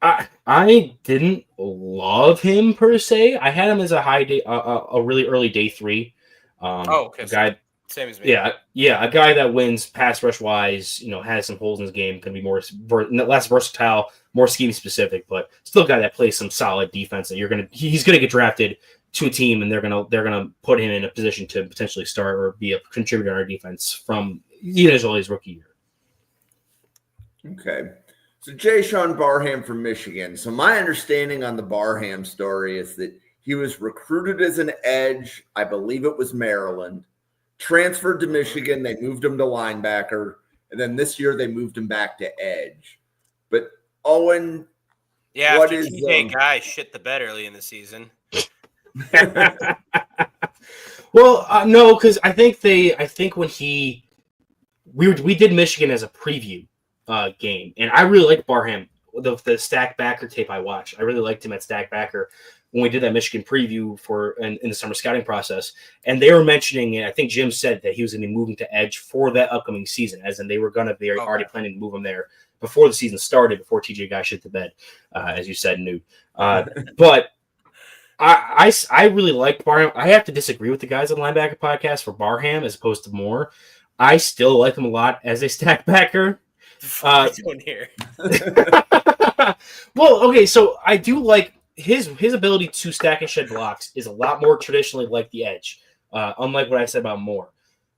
I didn't love him per se. I had him as a high day, a really early day 3. Okay. Guy. Same as me. Yeah, a guy that wins pass rush wise, has some holes in his game, can be more less versatile, more scheme specific, but still a guy that plays some solid defense that he's gonna get drafted to a team and they're gonna put him in a position to potentially start or be a contributor on our defense from even as early as rookie year. Okay. So Jayshon Barham from Michigan. So my understanding on the Barham story is that he was recruited as an edge, I believe it was Maryland. Transferred to Michigan, they moved him to linebacker, and then this year they moved him back to edge. But Owen, what is guy shit the bed early in the season? Well, no, because I think when we did Michigan as a preview game, and I really liked Barham, the stack backer tape I watched. I really liked him at stack backer when we did that Michigan preview in the summer scouting process. And they were mentioning, and I think Jim said that he was going to be moving to edge for that upcoming season, as in they were already planning to move him there before the season started, before TJ guy shit the bed, as you said, Newt. But I really liked Barham. I have to disagree with the guys on the linebacker podcast for Barham as opposed to Moore. I still like him a lot as a stack backer. Here. Well, okay, so I do like his ability to stack and shed blocks is a lot more traditionally like the edge, unlike what I said about Moore.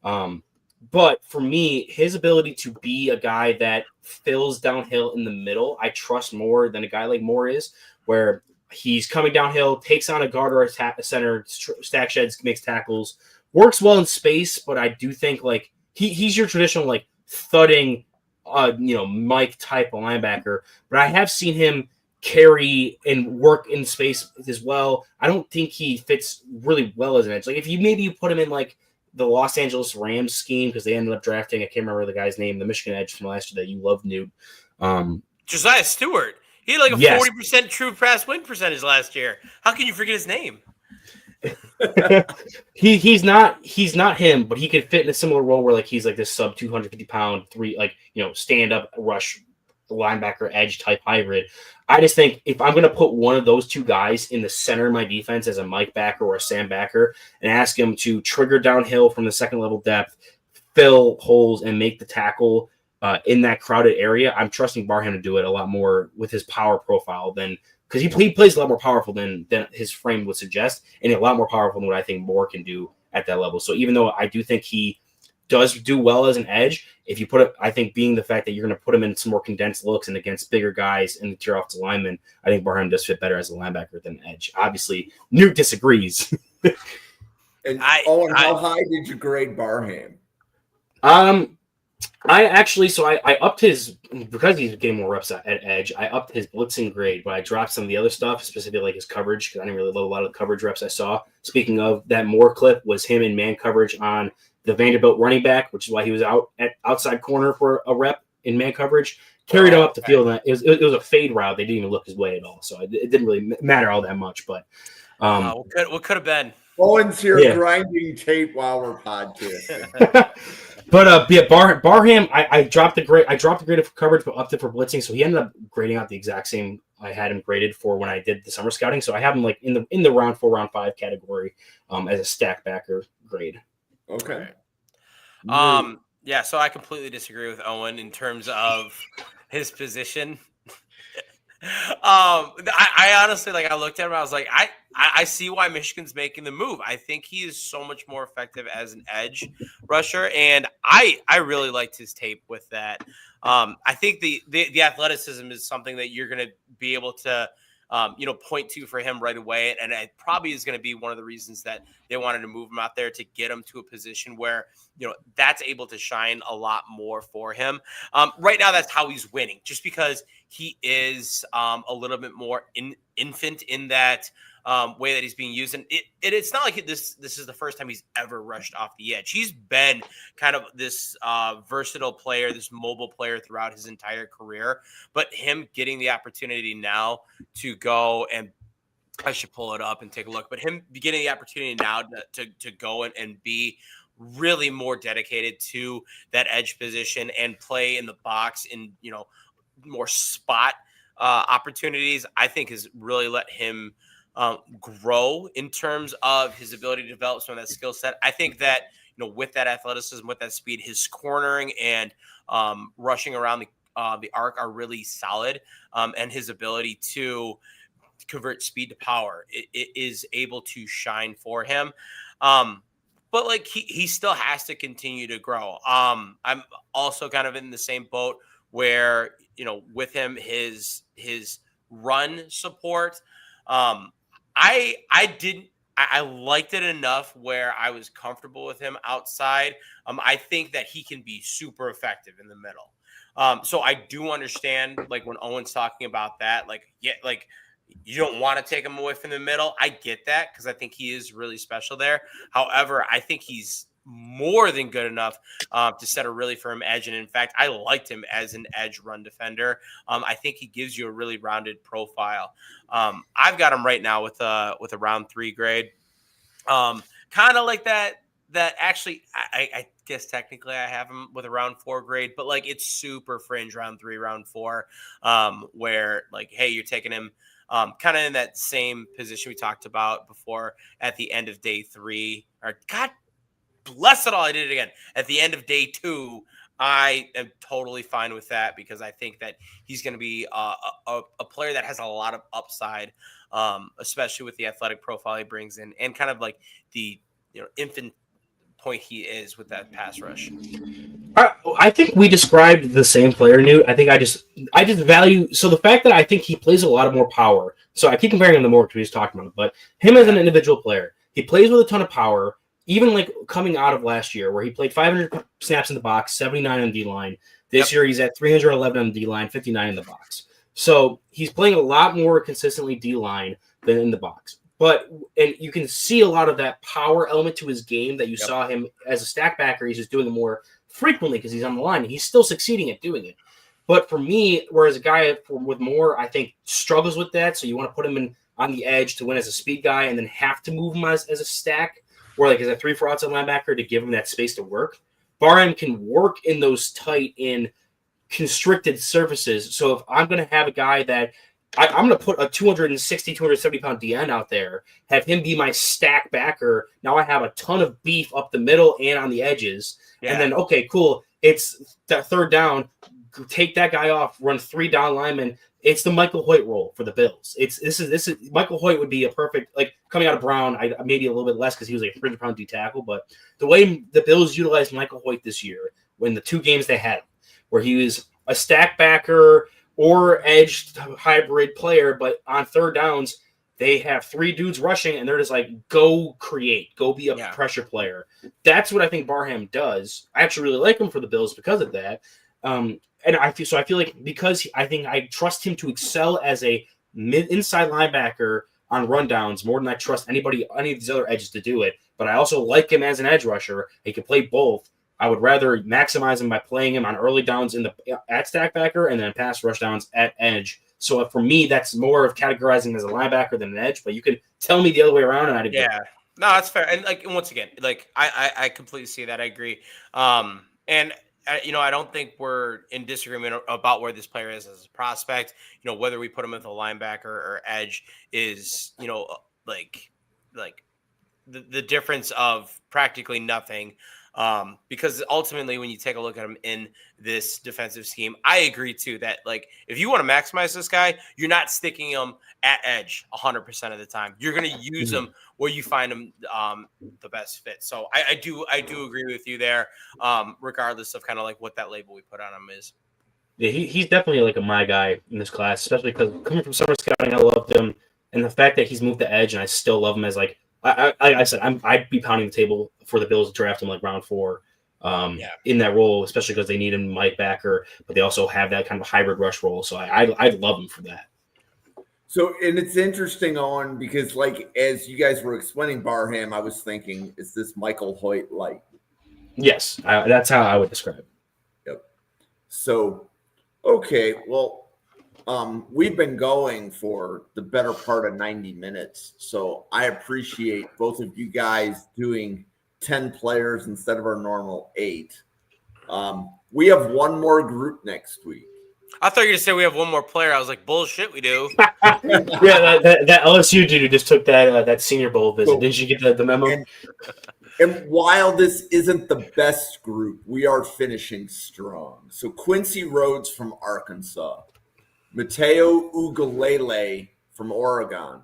But for me, his ability to be a guy that fills downhill in the middle, I trust more than a guy like Moore is, where he's coming downhill, takes on a guard or a center, stack sheds, makes tackles, works well in space. But I do think like he's your traditional like thudding, Mike type of linebacker. But I have seen him carry and work in space as well. I don't think he fits really well as an edge. Like if you maybe put him in like the Los Angeles Rams scheme because they ended up drafting, I can't remember the guy's name, the Michigan edge from last year that you love, Newt. Josiah Stewart. He had like a 40% true pass win percentage last year. How can you forget his name? he's not him, but he could fit in a similar role where like he's like this sub 250 pound stand up rush linebacker edge type hybrid. I just think if I'm going to put one of those two guys in the center of my defense as a Mike backer or a Sam backer and ask him to trigger downhill from the second level depth, fill holes, and make the tackle in that crowded area, I'm trusting Barham to do it a lot more with his power profile than because he plays a lot more powerful than his frame would suggest, and a lot more powerful than what I think Moore can do at that level. So even though I do think he does do well as an edge, if you put it, I think being the fact that you're going to put him in some more condensed looks and against bigger guys in the tier offensive lineman, I think Barham does fit better as a linebacker than edge. Obviously, Newt disagrees. And how high did you grade Barham? I upped his, because he's getting more reps at edge, I upped his blitzing grade, but I dropped some of the other stuff, specifically like his coverage, because I didn't really love a lot of the coverage reps I saw. Speaking of, that Moore clip was him in man coverage on the Vanderbilt running back, which is why he was out at outside corner for a rep in man coverage. Carried him up the field, and it was a fade route. They didn't even look his way at all, so it didn't really matter all that much. But what could have been? Owen's here grinding tape while we're podcasting. But Barham, I dropped the grade. I dropped the grade of coverage, but upped it for blitzing. So he ended up grading out the exact same I had him graded for when I did the summer scouting. So I have him like in the round 4, round 5 category as a stack backer grade. Okay. Yeah. So I completely disagree with Owen in terms of his position. I honestly, like, I looked at him, I was like, I see why Michigan's making the move. I think he is so much more effective as an edge rusher, and I really liked his tape with that. I think the athleticism is something that you're going to be able to point to for him right away, and it probably is going to be one of the reasons that they wanted to move him out there, to get him to a position where that's able to shine a lot more for him. Right now, that's how he's winning, just because he is a little bit more infant in that way that he's being used. And it's not like this is the first time he's ever rushed off the edge. He's been kind of this versatile player, this mobile player throughout his entire career. But him getting the opportunity now to go, and I should pull it up and take a look, but him getting the opportunity now to go and be really more dedicated to that edge position and play in the box in, more spot opportunities, I think has really let him grow in terms of his ability to develop some of that skill set. I think that, with that athleticism, with that speed, his cornering and rushing around the arc are really solid, and his ability to convert speed to power it is able to shine for him. But like he still has to continue to grow. I'm also kind of in the same boat where, with him, his run support, I liked it enough where I was comfortable with him outside. I think that he can be super effective in the middle. So I do understand, like, when Owen's talking about that, you don't want to take him away from the middle. I get that, because I think he is really special there. However, I think he's more than good enough to set a really firm edge. And in fact, I liked him as an edge run defender. I think he gives you a really rounded profile. I've got him right now with a round 3 grade. Kind of like that actually, I guess technically I have him with a round 4 grade, but like it's super fringe round 3, round 4, where like, hey, you're taking him kind of in that same position we talked about before at the end of day 3, or God bless it all, I did it again. At the end of day 2, I am totally fine with that, because I think that he's going to be a player that has a lot of upside, especially with the athletic profile he brings in, and kind of like the infant point he is with that pass rush. I think we described the same player, Newt. I think I just value, so the fact that I think he plays a lot of more power. So I keep comparing him to Moore because he's talking about it, but him as an individual player, he plays with a ton of power. Even like coming out of last year, where he played 500 snaps in the box, 79 on D line. This year he's at 311 on D line, 59 in the box. So he's playing a lot more consistently D-line than in the box. And you can see a lot of that power element to his game that you saw him as a stack backer. He's just doing it more frequently because he's on the line. He's still succeeding at doing it. But for me, whereas a guy with more, I think, struggles with that. So you want to put him on the edge to win as a speed guy and then have to move him as a stack or like as a 3-4 outside linebacker to give him that space to work. Barham can work in those tight in constricted surfaces. So if I'm going to have a guy that I'm going to put a 260, 270 pound DN out there, have him be my stack backer. Now I have a ton of beef up the middle and on the edges. Yeah. And then, okay, cool. It's that third down. Take that guy off, run 3 down linemen. It's the Michael Hoyt role for the Bills. This is Michael Hoyt would be a perfect, like coming out of Brown, maybe a little bit less because he was like a 300-pound D tackle. But the way the Bills utilized Michael Hoyt this year, when the 2 games they had, where he was a stack backer or edge hybrid player, but on third downs, they have 3 dudes rushing, and they're just like, go create, go be a pressure player. That's what I think Barham does. I actually really like him for the Bills because of that. And I feel like because I trust him to excel as a inside linebacker on rundowns more than I trust any of these other edges to do it. But I also like him as an edge rusher. He can play both. I would rather maximize him by playing him on early downs at stack backer and then pass rush downs at edge. So for me, that's more of categorizing as a linebacker than an edge. But you could tell me the other way around, and I'd agree. Yeah, no, that's fair. And like once again, like I completely see that. I agree. And I don't think we're in disagreement about where this player is as a prospect. Whether we put him as a linebacker or edge is, like the difference of practically nothing. Because ultimately, when you take a look at him in this defensive scheme, I agree too that like if you want to maximize this guy, you're not sticking him at edge 100% of the time. You're going to use him where you find him the best fit. So I do agree with you there, regardless of kind of like what that label we put on him is. Yeah, he's definitely like my guy in this class, especially because coming from summer scouting, I loved him, and the fact that he's moved to edge, and I still love him as like. I said I'd be pounding the table for the Bills to draft him like round 4 in that role, especially because they need him Mike backer, but they also have that kind of hybrid rush role. So I'd love him for that. So, and it's interesting because like as you guys were explaining Barham, I was thinking, is this Michael Hoyt light? Yes, that's how I would describe it. Yep. So, okay, well. We've been going for the better part of 90 minutes, so I appreciate both of you guys doing 10 players instead of our normal 8. We have one more group next week. I thought you were going to say we have one more player. I was like, bullshit, we do. Yeah, that LSU dude who just took that Senior Bowl visit. Didn't you get the memo? And while this isn't the best group, we are finishing strong. So Quincy Rhodes from Arkansas. Mateo Ugalele from Oregon,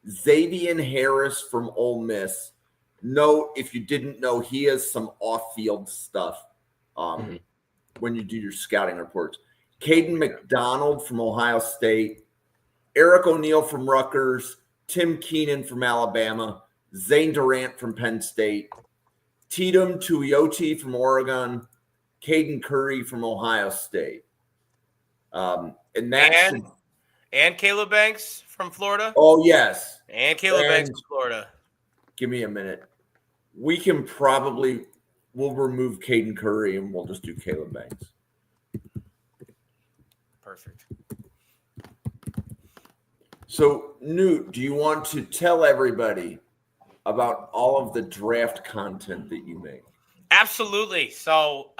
Xavier Harris from Ole Miss. Note, if you didn't know, he has some off-field stuff when you do your scouting reports. Caden McDonald from Ohio State, Eric O'Neill from Rutgers, Tim Keenan from Alabama, Zane Durant from Penn State, Tatum Tuioti from Oregon, Caden Curry from Ohio State. And Caleb Banks from Florida. Oh, yes. And Caleb Banks from Florida. Give me a minute. We can we'll remove Caden Curry and we'll just do Caleb Banks. Perfect. So, Newt, do you want to tell everybody about all of the draft content that you make? Absolutely. So,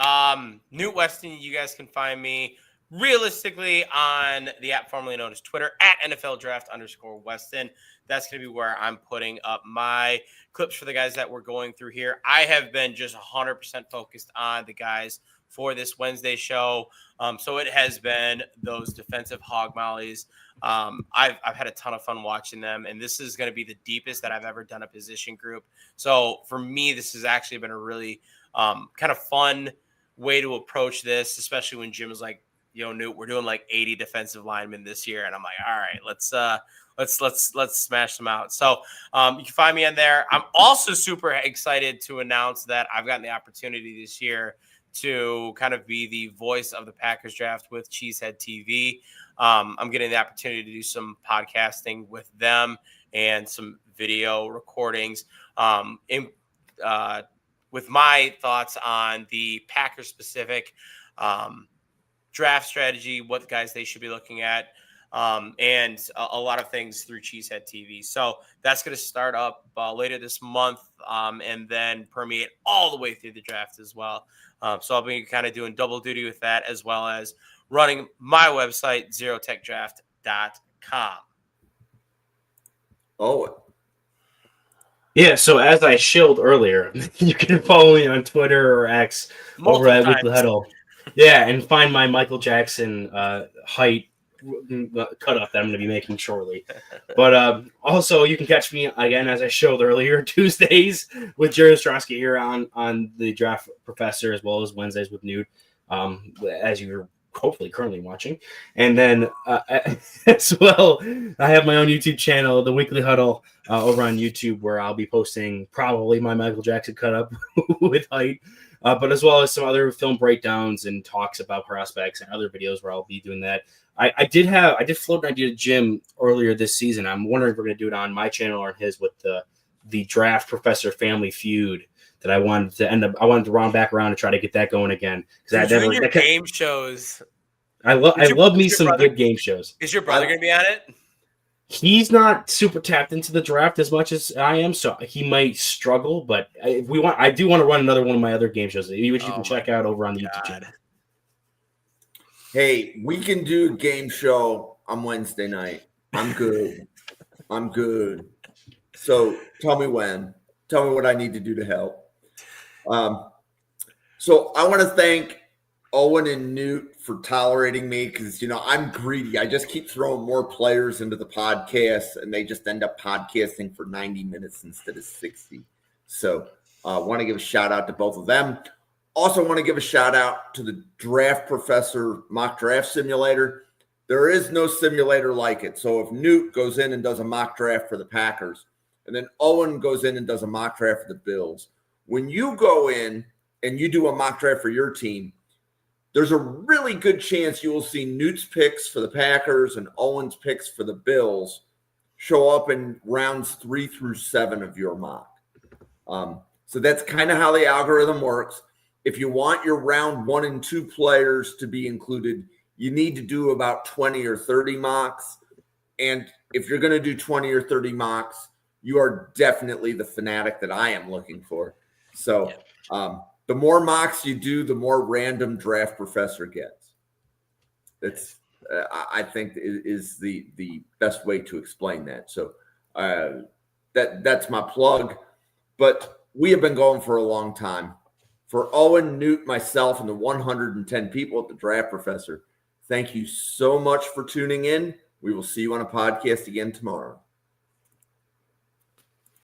Newt Weston, you guys can find me realistically on the app formerly known as Twitter at NFL Draft _Weston. That's going to be where I'm putting up my clips for the guys that we're going through here. I have been just 100% focused on the guys for this Wednesday show. So it has been those defensive hog mollies. I've had a ton of fun watching them, and this is going to be the deepest that I've ever done a position group. So for me, this has actually been a really kind of fun way to approach this, especially when Jim is like, Newt, we're doing like 80 defensive linemen this year. And I'm like, all right, let's smash them out. So you can find me on there. I'm also super excited to announce that I've gotten the opportunity this year to kind of be the voice of the Packers draft with Cheesehead TV. I'm getting the opportunity to do some podcasting with them and some video recordings with my thoughts on the Packers specific draft strategy, what guys they should be looking at, and a lot of things through Cheesehead TV. So that's going to start up later this month and then permeate all the way through the draft as well. So I'll be kind of doing double duty with that, as well as running my website, zerotechdraft.com. Oh, yeah. So as I shilled earlier, you can follow me on Twitter or X over at Weekly Huddle. Yeah, and find my Michael Jackson height cutoff that I'm going to be making shortly. But also, you can catch me again, as I showed earlier, Tuesdays with Jerry Ostrowski here on the Draft Professor, as well as Wednesdays with Newt, as you're hopefully currently watching. And then as well, I have my own YouTube channel, The Weekly Huddle, over on YouTube, where I'll be posting probably my Michael Jackson cut up with height. But as well as some other film breakdowns and talks about prospects and other videos where I'll be doing that. I did float an idea to Jim earlier this season. I'm wondering if we're going to do it on my channel or on his with the Draft Professor Family Feud that I wanted to round back around and try to get that going again. Because game shows. I love me some good game shows. Is your brother going to be on it? He's not super tapped into the draft as much as I am, so he might struggle. But I do want to run another one of my other game shows, which you can check out over on the YouTube channel. Hey, we can do a game show on Wednesday night. I'm good. So tell me when. Tell me what I need to do to help. So I want to thank Owen and Newt for tolerating me because, I'm greedy. I just keep throwing more players into the podcast, and they just end up podcasting for 90 minutes instead of 60. So I want to give a shout out to both of them. Also want to give a shout out to the Draft Professor Mock Draft Simulator. There is no simulator like it. So if Newt goes in and does a mock draft for the Packers, and then Owen goes in and does a mock draft for the Bills, when you go in and you do a mock draft for your team, there's a really good chance you will see Newt's picks for the Packers and Owen's picks for the Bills show up in rounds 3 through 7 of your mock. So that's kind of how the algorithm works. If you want your round 1 and 2 players to be included, you need to do about 20 or 30 mocks. And if you're going to do 20 or 30 mocks, you are definitely the fanatic that I am looking for. So the more mocks you do, the more random Draft Professor gets. That's, I think, is the best way to explain that. So that's my plug. But we have been going for a long time. For Owen, Newt, myself, and the 110 people at the Draft Professor, thank you so much for tuning in. We will see you on a podcast again tomorrow.